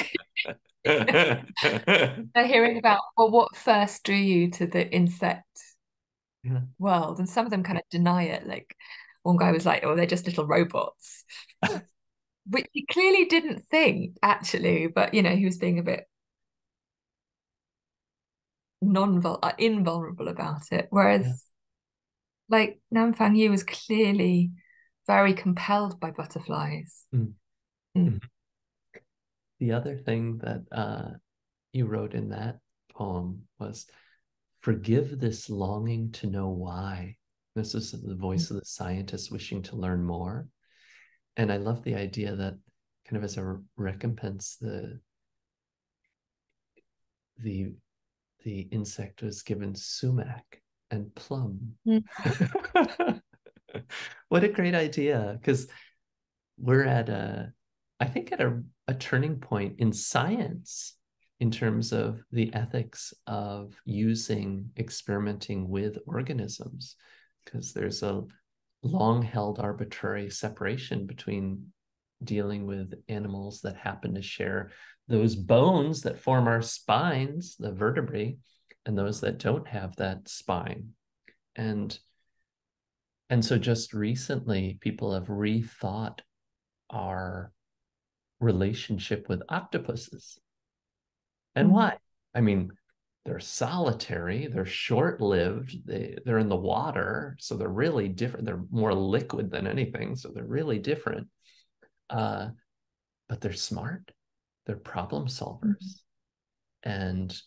they're hearing about, well, what first drew you to the insect yeah. world? And some of them kind of deny it. Like one guy was like, oh, they're just little robots, which he clearly didn't think actually, but he was being a bit invulnerable about it. Yeah. Whereas like Namfang Yu was clearly very compelled by butterflies. Mm. Mm. Mhm. The other thing that you wrote in that poem was, forgive this longing to know why. This is the voice of the scientist wishing to learn more. And I love the idea that kind of as a recompense, the the insect was given sumac and plum. Mm. What a great idea. Because we're I think at a turning point in science in terms of the ethics of experimenting with organisms, because there's a long held arbitrary separation between dealing with animals that happen to share those bones that form our spines, the vertebrae, and those that don't have that spine. And so just recently, people have rethought our relationship with octopuses. And Mm. why? I mean, they're solitary, they're short-lived, they're in the water, so they're really different. They're more liquid than anything, so they're really different. But they're smart, they're problem Mm. solvers. And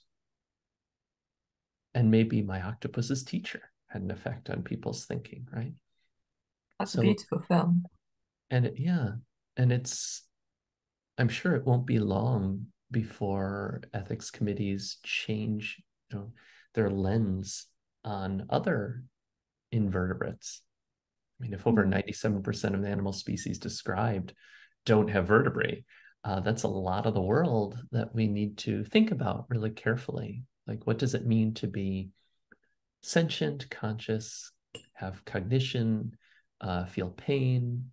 maybe my octopus's teacher had an effect on people's thinking, right? That's a So, beautiful film. yeah, and I'm sure it won't be long before ethics committees change, their lens on other invertebrates. I mean, if over 97% of the animal species described don't have vertebrae, that's a lot of the world that we need to think about really carefully. Like, what does it mean to be sentient, conscious, have cognition, feel pain,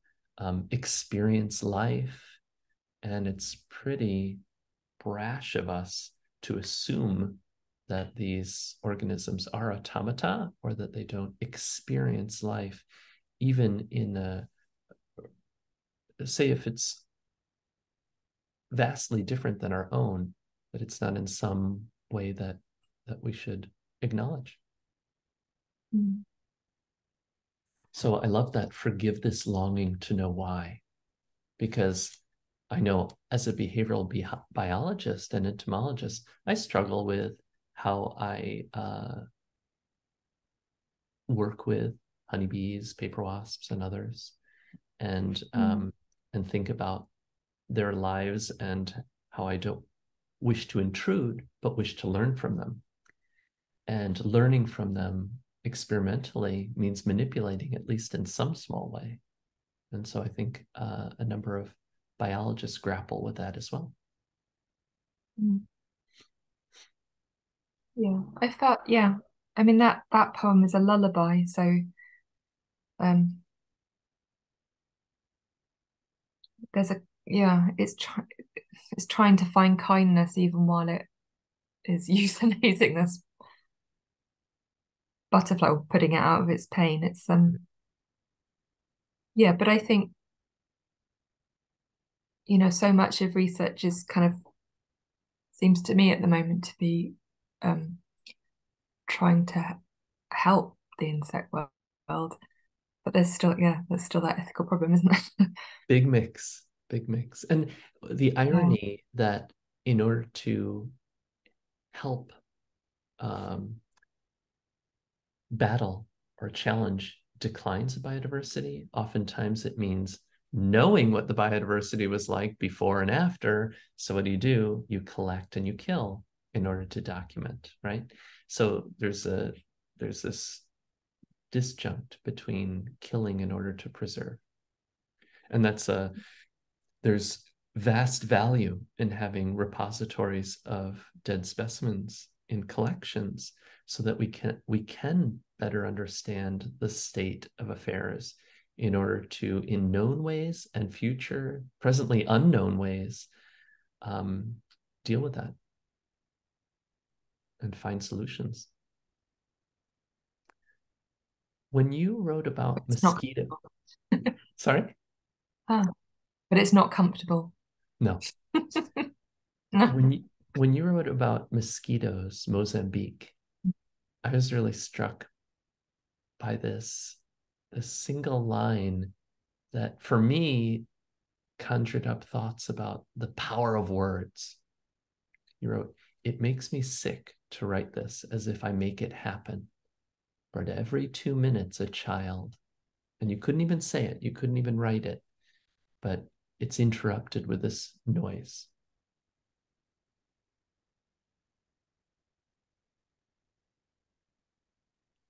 experience life? And it's pretty brash of us to assume that these organisms are automata or that they don't experience life, even in a, say, if it's vastly different than our own, that it's not in some way that we should acknowledge. Mm. So I love that forgive this longing to know why, because I know as a behavioral biologist and entomologist, I struggle with how I work with honeybees, paper wasps, and others, and and think about their lives and how I don't wish to intrude, but wish to learn from them. And learning from them experimentally means manipulating, at least in some small way. And so I think a number of biologists grapple with that as well. Mm. Yeah, I felt, yeah. I mean, that poem is a lullaby, so um there's a, yeah, it's trying to find kindness even while it is euthanizing this butterfly, or putting it out of its pain. It's yeah, but I think, you know, so much of research is kind of, seems to me at the moment to be um trying to help the insect world, but there's still, yeah, there's still that ethical problem, isn't there? Big mix, big mix. And the Yeah. irony that in order to help battle or challenge declines of biodiversity, oftentimes it means knowing what the biodiversity was like before and after. So what do? You collect and you kill in order to document, right? So there's this disjunct between killing in order to preserve. And there's vast value in having repositories of dead specimens in collections so that we can better understand the state of affairs in order to, in known ways and future presently unknown ways, deal with that and find solutions. When you wrote about It's not, mosquito, sorry, ah, but it's not comfortable. no, No. when you wrote about mosquitoes, Mozambique, I was really struck by this single line that for me conjured up thoughts about the power of words. You wrote, "It makes me sick to write this as if I make it happen. But every 2 minutes, a child," and you couldn't even say it, you couldn't even write it, but it's interrupted with this noise.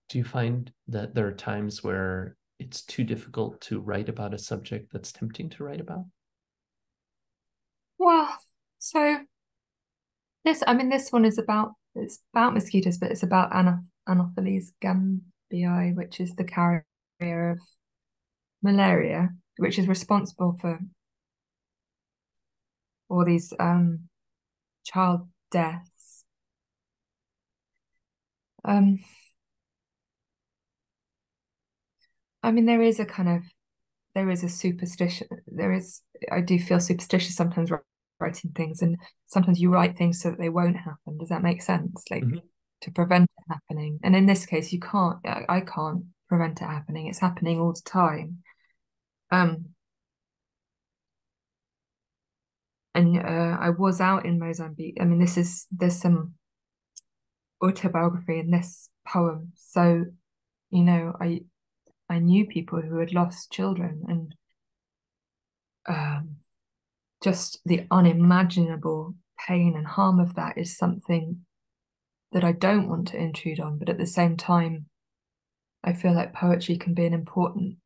Do you find that there are times where it's too difficult to write about a subject that's tempting to write about? Well, so this, I mean, this one is about, it's about mosquitoes, but it's about Anopheles gambii, which is the carrier of malaria, which is responsible for all these child deaths. Um, I mean, there is a superstition. I do feel superstitious sometimes writing things, and sometimes you write things so that they won't happen. Does that make sense? Like, Mm-hmm. to prevent it happening. And in this case, you can't, I can't prevent it happening. It's happening all the time. Um, and I was out in Mozambique. I mean, there's some autobiography in this poem. So, you know, I knew people who had lost children, and um, just the unimaginable pain and harm of that is something that I don't want to intrude on. But at the same time, I feel like poetry can be an important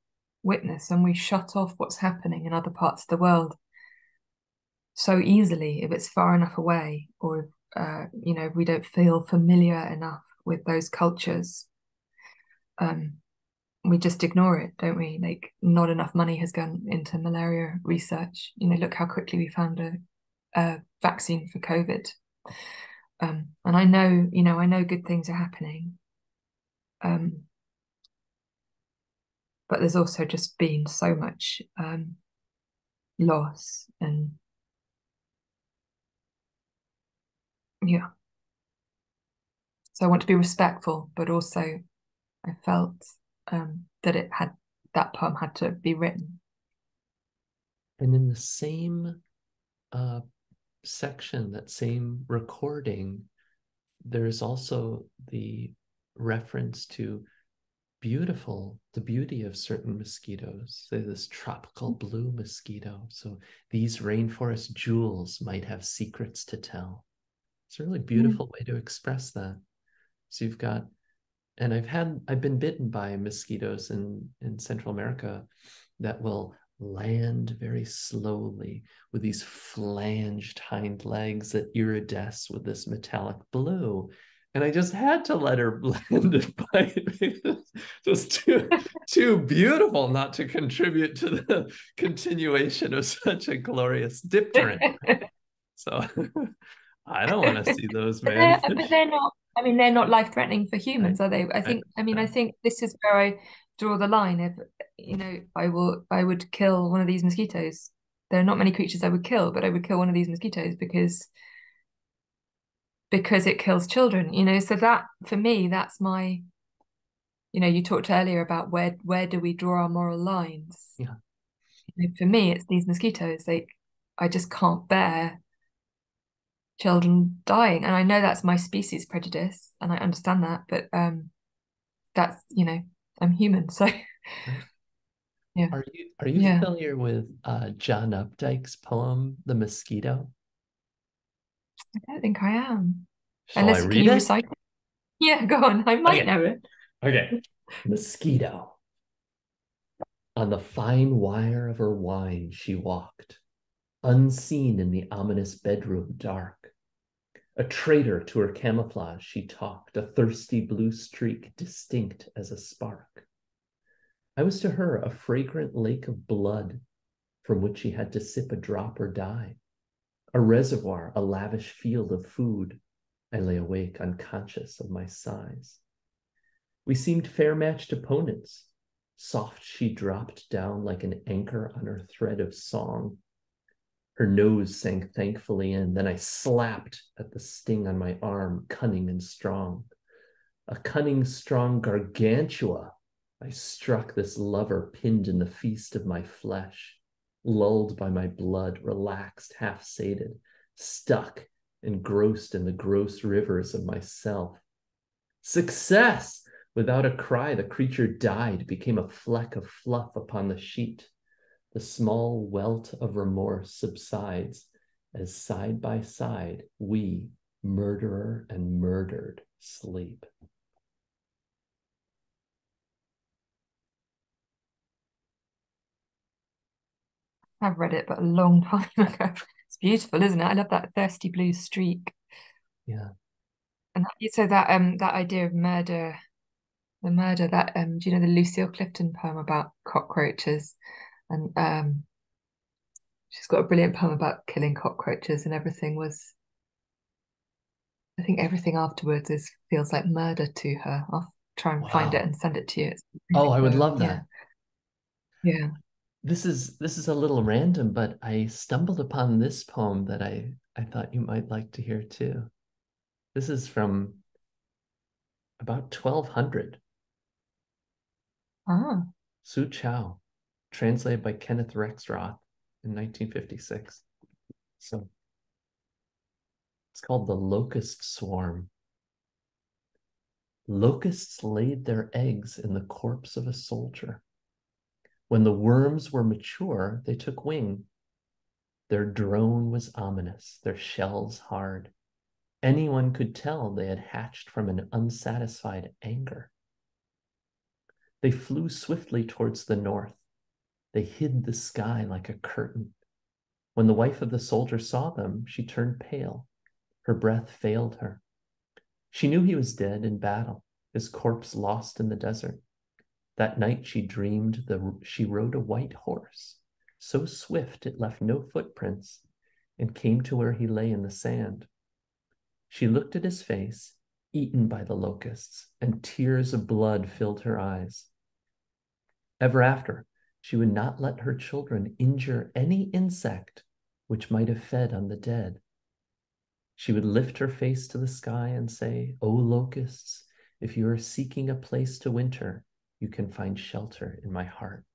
witness, and we shut off what's happening in other parts of the world so easily if it's far enough away, or if, you know, we don't feel familiar enough with those cultures. Um, we just ignore it, don't we? Like, not enough money has gone into malaria research. Look how quickly we found a vaccine for COVID. And I know good things are happening. But there's also just been so much loss, and yeah. So I want to be respectful, but also I felt that that poem had to be written. And in the same section, that same recording, there's also the reference to the beauty of certain mosquitoes, say this tropical blue mosquito. So these rainforest jewels might have secrets to tell. It's a really beautiful way to express that. So you've got, and I've been bitten by mosquitoes in Central America that will land very slowly with these flanged hind legs that iridesce with this metallic blue. And I just had to let her land it by just too beautiful not to contribute to the continuation of such a glorious dipteran. So I don't want to see those, man. But they're not. I mean, they're not life-threatening for humans, are they? I think. I mean, I think this is where I draw the line. If I would kill one of these mosquitoes. There are not many creatures I would kill, but I would kill one of these mosquitoes because it kills children. So that, for me, that's my. You talked earlier about where do we draw our moral lines? Yeah. For me, it's these mosquitoes. I just can't bear children dying, and I know that's my species prejudice, and I understand that, but that's I'm human, so Right. yeah. Are you familiar with John Updike's poem "The Mosquito"? I don't think I am. Shall I Unless, can read you it? recite it? Yeah, go on. I might Okay. know it. Okay. Mosquito. On the fine wire of her wine she walked, unseen in the ominous bedroom dark. A traitor to her camouflage she talked, a thirsty blue streak distinct as a spark. I was to her a fragrant lake of blood from which she had to sip a drop or die. A reservoir, a lavish field of food. I lay awake, unconscious of my sighs. We seemed fair-matched opponents. Soft she dropped down like an anchor on her thread of song. Her nose sank thankfully in. Then I slapped at the sting on my arm, cunning and strong. A cunning, strong gargantua. I struck this lover pinned in the feast of my flesh, lulled by my blood, relaxed, half-sated, stuck, engrossed in the gross rivers of myself. Success! Without a cry, the creature died, became a fleck of fluff upon the sheet. The small welt of remorse subsides as side by side we, murderer and murdered, sleep. I've read it, but a long time ago. It's beautiful, isn't it? I love that thirsty blue streak. Yeah. And so that idea of murder, the murder, that do you know the Lucille Clifton poem about cockroaches? And she's got a brilliant poem about killing cockroaches, and I think everything afterwards feels like murder to her. I'll try and find it Wow. and send it to you. It's Oh, really I would love yeah. that. Yeah. This is a little random, but I stumbled upon this poem that I thought you might like to hear too. This is from about 1200. Ah. Su Chao, translated by Kenneth Rexroth in 1956. So it's called The Locust Swarm. Locusts laid their eggs in the corpse of a soldier. When the worms were mature, they took wing. Their drone was ominous, their shells hard. Anyone could tell they had hatched from an unsatisfied anger. They flew swiftly towards the north. They hid the sky like a curtain. When the wife of the soldier saw them, she turned pale. Her breath failed her. She knew he was dead in battle, his corpse lost in the desert. That night she dreamed she rode a white horse, so swift it left no footprints, and came to where he lay in the sand. She looked at his face, eaten by the locusts, and tears of blood filled her eyes. Ever after, she would not let her children injure any insect which might have fed on the dead. She would lift her face to the sky and say, "O locusts, if you are seeking a place to winter, you can find shelter in my heart."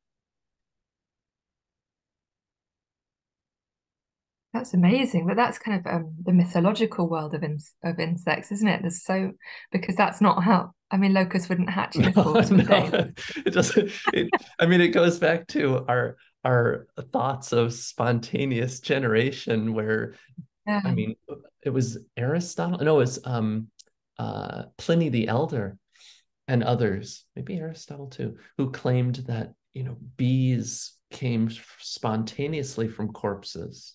That's amazing, but that's kind of the mythological world of insects, isn't it? There's so because that's not how. I mean, locusts wouldn't hatch in a No, corpse, would they? no, it doesn't. I mean, it goes back to our thoughts of spontaneous generation, where Yeah. I mean, it was Aristotle. No, it was Pliny the Elder and others, maybe Aristotle too, who claimed that, bees came spontaneously from corpses.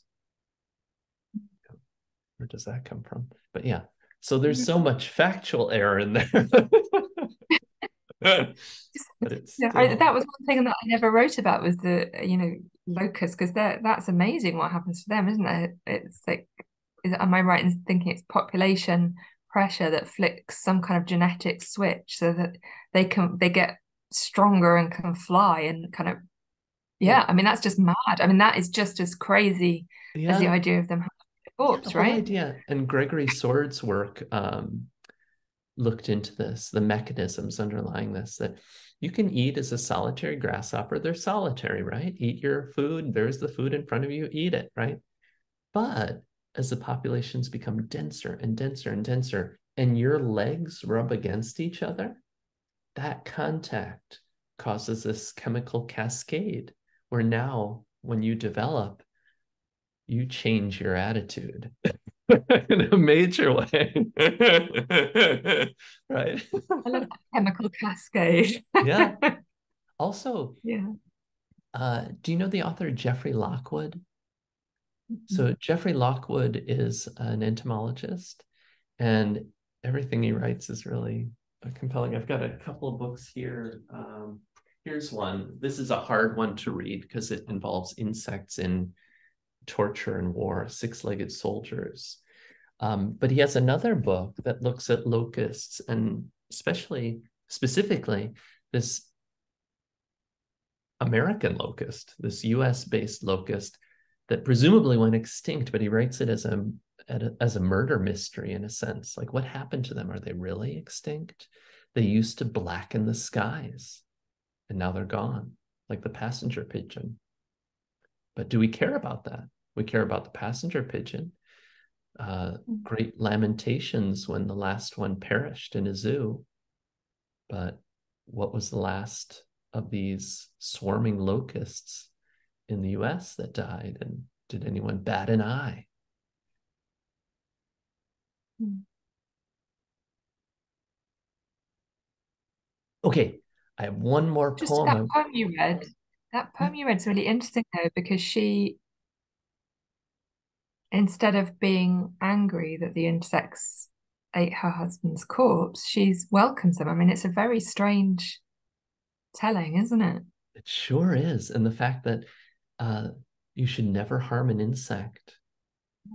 Where does that come from? But yeah, so there's so much factual error in there. But it's Yeah, still, that was one thing that I never wrote about was the locusts because that's amazing what happens to them, isn't it? It's like, am I right in thinking it's population pressure that flicks some kind of genetic switch so that they get stronger and can fly and kind of well, yeah. I mean that's just mad. I mean that is just as crazy as the yeah, idea of them having a yeah, the corpse, whole right? idea. And Gregory Sword's work looked into this, the mechanisms underlying this, that you can eat as a solitary grasshopper. They're solitary, right? Eat your food. There's the food in front of you, eat it, right? But as the populations become denser and denser and denser, and your legs rub against each other, that contact causes this chemical cascade where now, when you develop, you change your attitude in a major way. Right? I love that chemical cascade. Yeah. Also, Yeah. do you know the author Geoffrey Lockwood? Mhm. So Geoffrey Lockwood is an entomologist, and everything he writes is really compelling. I've got a couple of books here. Here's one. This is a hard one to read because it involves insects in torture and war, Six-Legged Soldiers. But he has another book that looks at locusts and specifically, this American locust, this US-based locust that presumably went extinct, but he writes it as a murder mystery in a sense. Like, what happened to them? Are they really extinct? They used to blacken the skies, and now they're gone, like the passenger pigeon. But do we care about that? We care about the passenger pigeon. Great lamentations when the last one perished in a zoo. But what was the last of these swarming locusts in the US that died? And did anyone bat an eye? Mm. Okay, I have one more Just poem. that poem you read is really interesting though, because she, instead of being angry that the insects ate her husband's corpse, she's welcomes them. I mean, it's a very strange telling, isn't it? It sure is. And the fact that uh, you should never harm an insect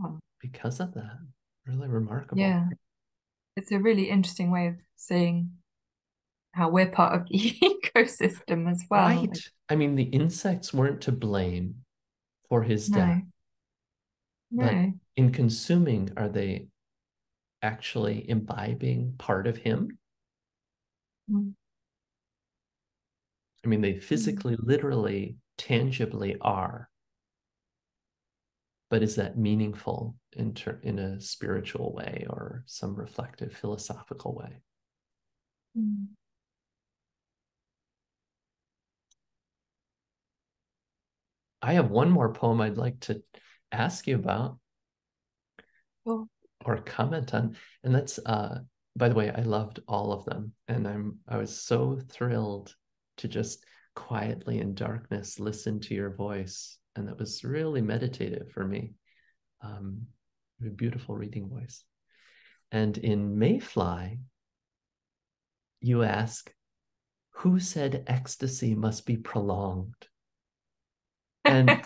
Oh, because of that, really remarkable. yeah, it's a really interesting way of seeing how we're part of the ecosystem as well. Right. I mean, the insects weren't to blame for his death, No, but no. in consuming, are they actually imbibing part of him? Mm, I mean, they mm, physically, literally, tangibly are, but is that meaningful in a spiritual way or some reflective philosophical way? mm. I have one more poem I'd like to ask you about Well, or comment on, and that's by the way, I loved all of them, and I was so thrilled to just quietly in darkness listen to your voice, and that was really meditative for me. A beautiful reading voice. And in Mayfly, you ask, who said ecstasy must be prolonged? And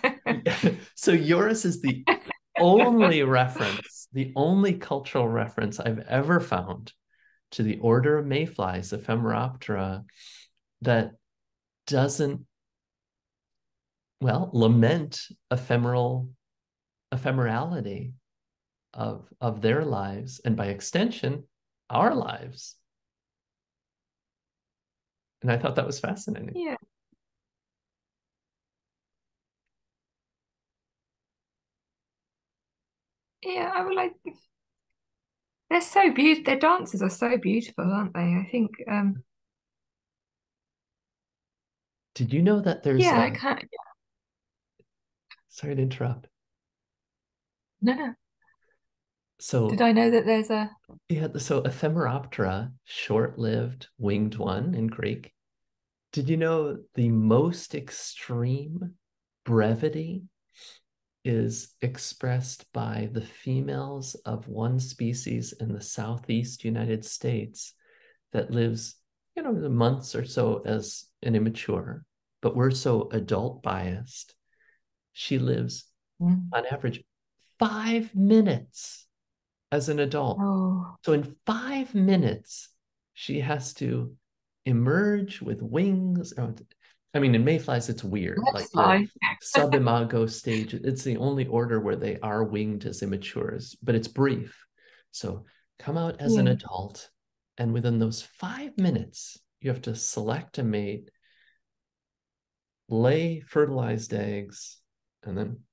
so yours is the only reference, the only cultural reference I've ever found to the order of mayflies, Ephemeroptera, that doesn't, well, lament ephemerality of their lives, and by extension, our lives. And I thought that was fascinating. Yeah. Yeah, I would like. They're so beautiful. Their dances are so beautiful, aren't they? I think. Did you know that there's Yeah, I a, can't. sorry to interrupt. No, no. Did So I know that there's a? yeah, so Ephemeroptera, short-lived winged one in Greek. Did you know the most extreme brevity is expressed by the females of one species in the southeast United States that lives, months or so as an immature, but we're so adult biased. She lives Mm. on average 5 minutes as an adult. Oh, So in 5 minutes, she has to emerge with wings. I mean, in mayflies, it's weird. let's Like the fly. subimago stage, it's the only order where they are winged as immatures, but it's brief. So come out as an Yeah. adult, and within those 5 minutes, you have to select a mate, lay fertilized eggs, and then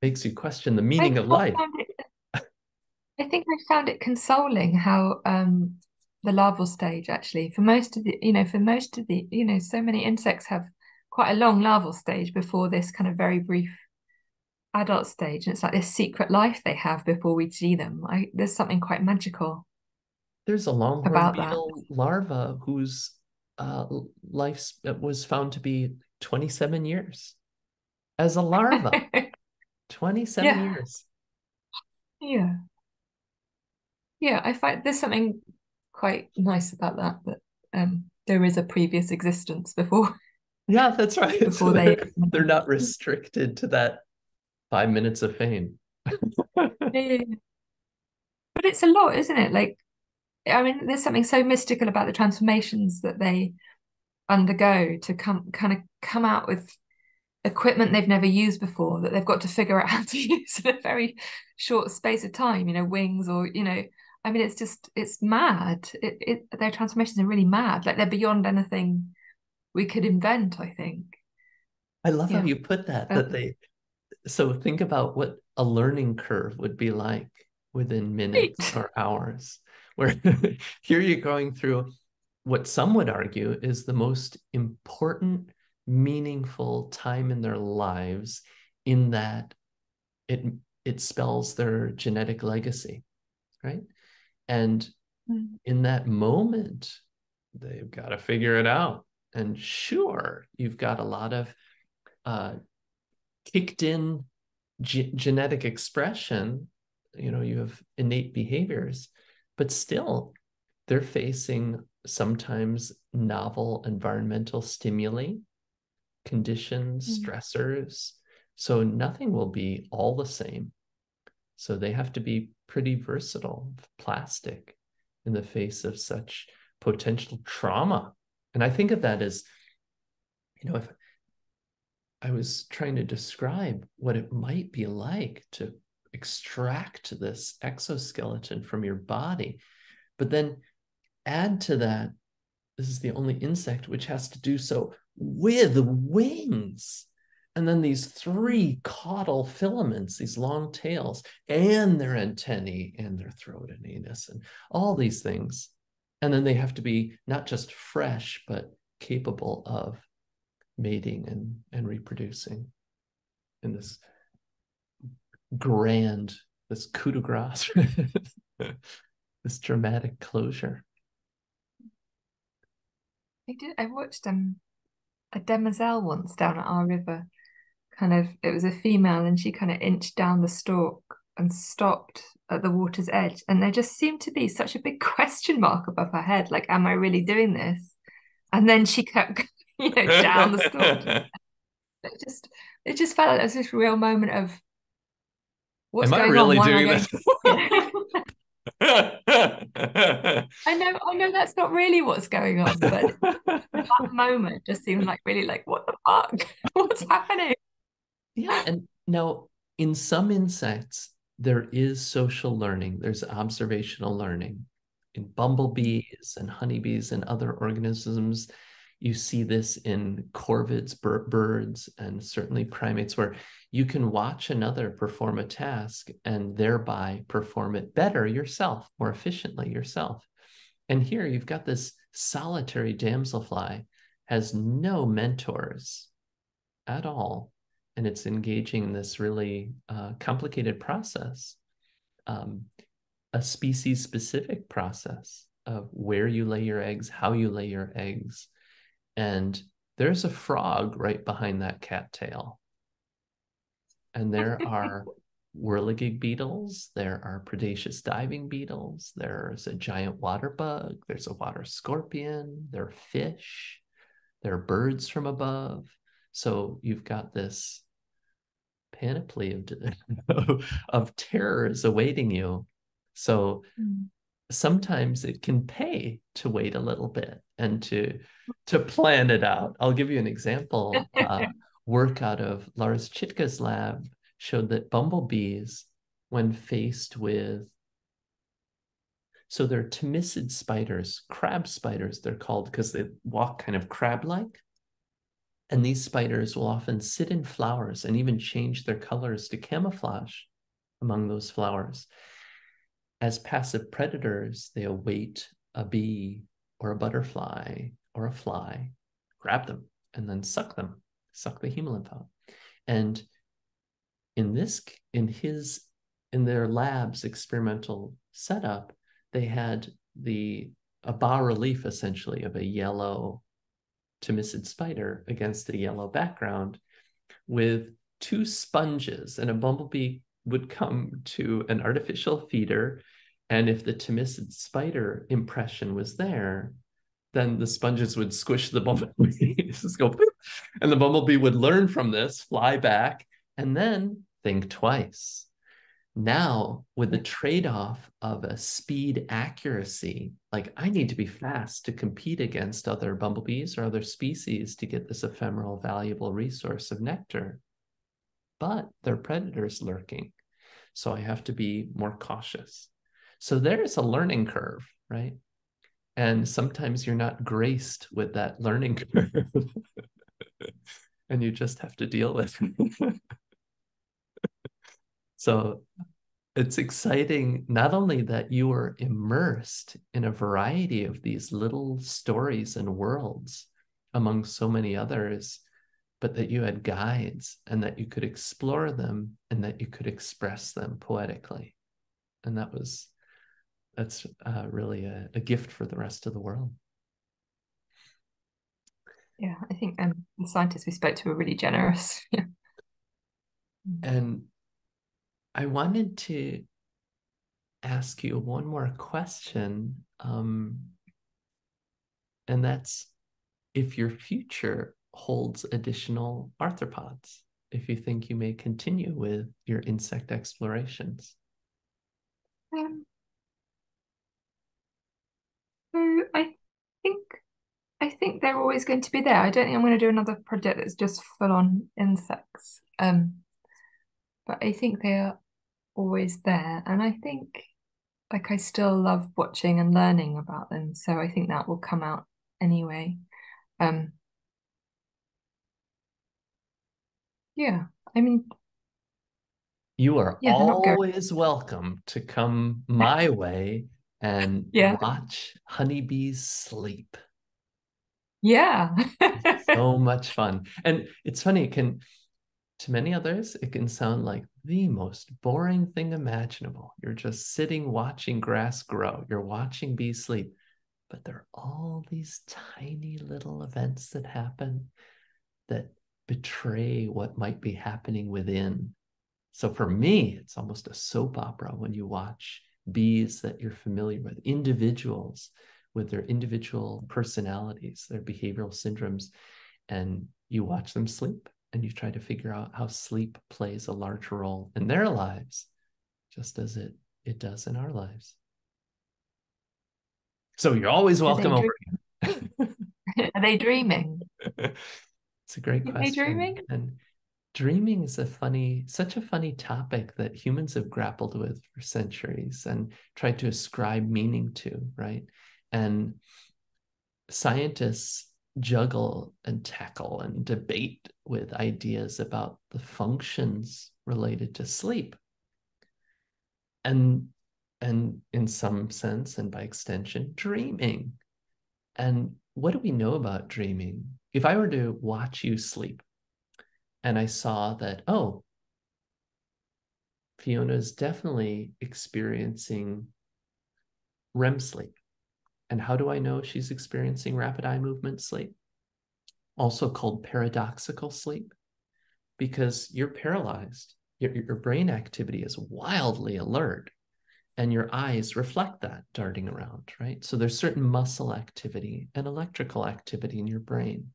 makes you question the I, meaning of I life. found it. I think I found it consoling how the larval stage actually for most of the so many insects have quite a long larval stage before this kind of very brief adult stage, and it's like this secret life they have before we see them. There's something quite magical There's a longhorn about that. beetle larva whose life was found to be 27 years as a larva. 27 Yeah, years. yeah, yeah. I find there's something quite nice about that there is a previous existence before Yeah, that's right. So before they. they're not restricted to that 5 minutes of fame. Yeah, yeah, yeah. But it's a lot, isn't it? Like, I mean, there's something so mystical about the transformations that they undergo to come out with equipment they've never used before that they've got to figure out how to use in a very short space of time, wings or, I mean, it's mad. Their transformations are really mad. Like they're beyond anything we could invent, I think. I love how Yeah. you put that, Um, so think about what a learning curve would be like within minutes right. or hours, where here you're going through what some would argue is the most important, meaningful time in their lives, in that it it spells their genetic legacy, right? And Mm. in that moment, they've got to figure it out. And sure, you've got a lot of uh, kicked in genetic expression, you have innate behaviors, but still they're facing sometimes novel environmental stimuli, conditions, Mm. stressors. So nothing will be all the same. So they have to be pretty versatile, plastic in the face of such potential trauma. And I think of that as, if I was trying to describe what it might be like to extract this exoskeleton from your body, but then add to that, this is the only insect which has to do so with wings. And then these three caudal filaments, these long tails, and their antennae, and their throat and anus, and all these things. And then they have to be not just fresh, but capable of mating and reproducing in this grand, this coup de grace, this dramatic closure. I watched a demoiselle once down at our river. Kind of, it was a female, and she kind of inched down the stalk and stopped at the water's edge. And there just seemed to be such a big question mark above her head, like, am I really doing this? And then she kept, down the storm. It just felt like this real moment of what's Am I going on? really Why am I doing going? this? I know that's not really what's going on, but that moment just seemed like really like, what the fuck? What's happening? Yeah, and now in some insects, there is social learning, there's observational learning. In bumblebees and honeybees and other organisms, you see this in corvids, birds, and certainly primates, where you can watch another perform a task and thereby perform it better yourself, more efficiently yourself. And here you've got this solitary damselfly, has no mentors at all, and it's engaging in this really complicated process, um, a species specific process of where you lay your eggs, how you lay your eggs. And there's a frog right behind that cattail. And there are whirligig beetles, there are predaceous diving beetles, there's a giant water bug, there's a water scorpion, there are fish, there are birds from above. So you've got this panoply of terrors awaiting you. So sometimes it can pay to wait a little bit and to plan it out. I'll give you an example. Work out of Lars Chitka's lab showed that bumblebees, when faced with, so they're Thomissid spiders, crab spiders, they're called because they walk kind of crab-like. And these spiders will often sit in flowers and even change their colors to camouflage among those flowers. As passive predators, they await a bee or a butterfly or a fly, grab them, and then suck them, suck the hemolymph out. And in their lab's experimental setup, they had a bas relief essentially of a yellow Thomissid spider against a yellow background with two sponges, and a bumblebee would come to an artificial feeder, and if the Thomissid spider impression was there, then the sponges would squish the bumblebee, just go, and the bumblebee would learn from this, fly back, and then think twice. Now, with the trade-off of a speed accuracy, like I need to be fast to compete against other bumblebees or other species to get this ephemeral, valuable resource of nectar. But there are predators lurking, so I have to be more cautious. So there's a learning curve, right? And sometimes you're not graced with that learning curve, and you just have to deal with it. So it's exciting, not only that you are immersed in a variety of these little stories and worlds among so many others, but that you had guides and that you could explore them and that you could express them poetically. And that's really a gift for the rest of the world. Yeah, I think the scientists we spoke to were really generous. Yeah. And I wanted to ask you one more question, and that's if your future holds additional arthropods, if you think you may continue with your insect explorations. Um, so think I think they're always going to be there. I don't think I'm going to do another project that's just full on insects. But I think they are always there, and I think like I still love watching and learning about them. So I think that will come out anyway. Um, yeah, I mean, You are yeah, they're not going. always welcome to come my way and Yeah, watch honeybees sleep. yeah. So much fun. And it's funny, to many others, it can sound like the most boring thing imaginable. You're just sitting watching grass grow, you're watching bees sleep. But there are all these tiny little events that happen that betray what might be happening within. So for me, it's almost a soap opera when you watch bees that you're familiar with, individuals with their individual personalities, their behavioral syndromes, and you watch them sleep and you try to figure out how sleep plays a large role in their lives, just as it does in our lives. So you're always Do they welcome dream? over again. Are they dreaming? It's a great Are they question. dreaming? And dreaming is such a funny topic that humans have grappled with for centuries and tried to ascribe meaning to, right? And scientists juggle and tackle and debate with ideas about the functions related to sleep. And in some sense, and by extension, dreaming. And what do we know about dreaming? If I were to watch you sleep and I saw that, oh, Fiona's definitely experiencing REM sleep. And how do I know she's experiencing rapid eye movement sleep? Also called paradoxical sleep, because you're paralyzed. Your brain activity is wildly alert, and your eyes reflect that darting around, right? So there's certain muscle activity and electrical activity in your brain.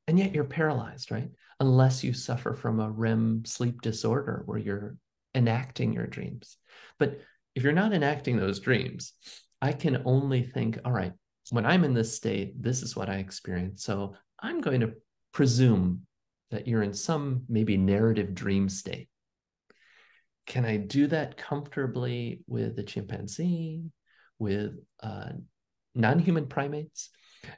And yet you're paralyzed, right? Unless you suffer from a REM sleep disorder where you're enacting your dreams. But if you're not enacting those dreams, I can only think, all right, when I'm in this state, this is what I experience. So I'm going to presume that you're in some maybe narrative dream state. Can I do that comfortably with a chimpanzee, with non-human primates,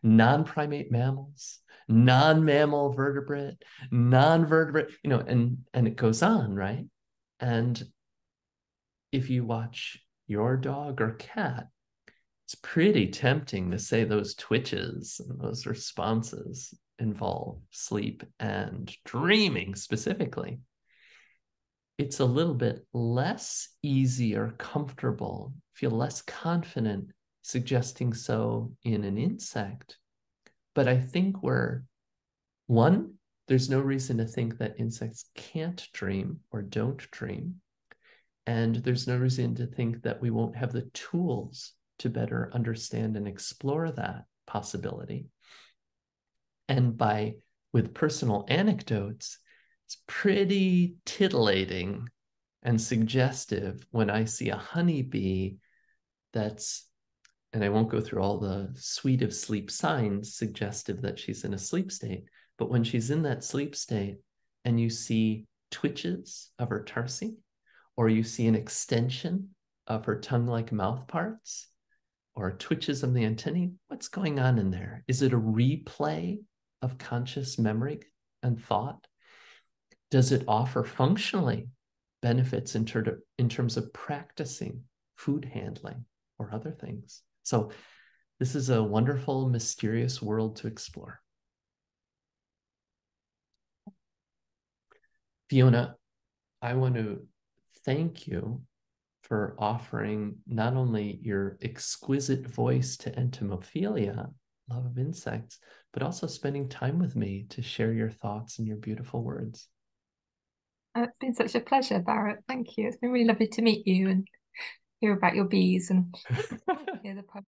non-primate mammals, non-mammal vertebrate, non-vertebrate, and it goes on, right? And if you watch your dog or cat, it's pretty tempting to say those twitches and those responses involve sleep and dreaming specifically. It's a little bit less easy or comfortable, feel less confident suggesting so in an insect. But I think there's no reason to think that insects can't dream or don't dream. And there's no reason to think that we won't have the tools to better understand and explore that possibility. And with personal anecdotes, it's pretty titillating and suggestive when I see a honeybee that's, and I won't go through all the suite of sleep signs suggestive that she's in a sleep state, but when she's in that sleep state and you see twitches of her tarsi, or you see an extension of her tongue-like mouth parts, or twitches of the antennae, what's going on in there? Is it a replay of conscious memory and thought? Does it offer functionally benefits in terms of practicing food handling or other things? So this is a wonderful, mysterious world to explore. Fiona, I want to thank you for offering not only your exquisite voice to entomophilia, love of insects, but also spending time with me to share your thoughts and your beautiful words. It's been such a pleasure, Barrett. Thank you. It's been really lovely to meet you and hear about your bees and hear the podcast.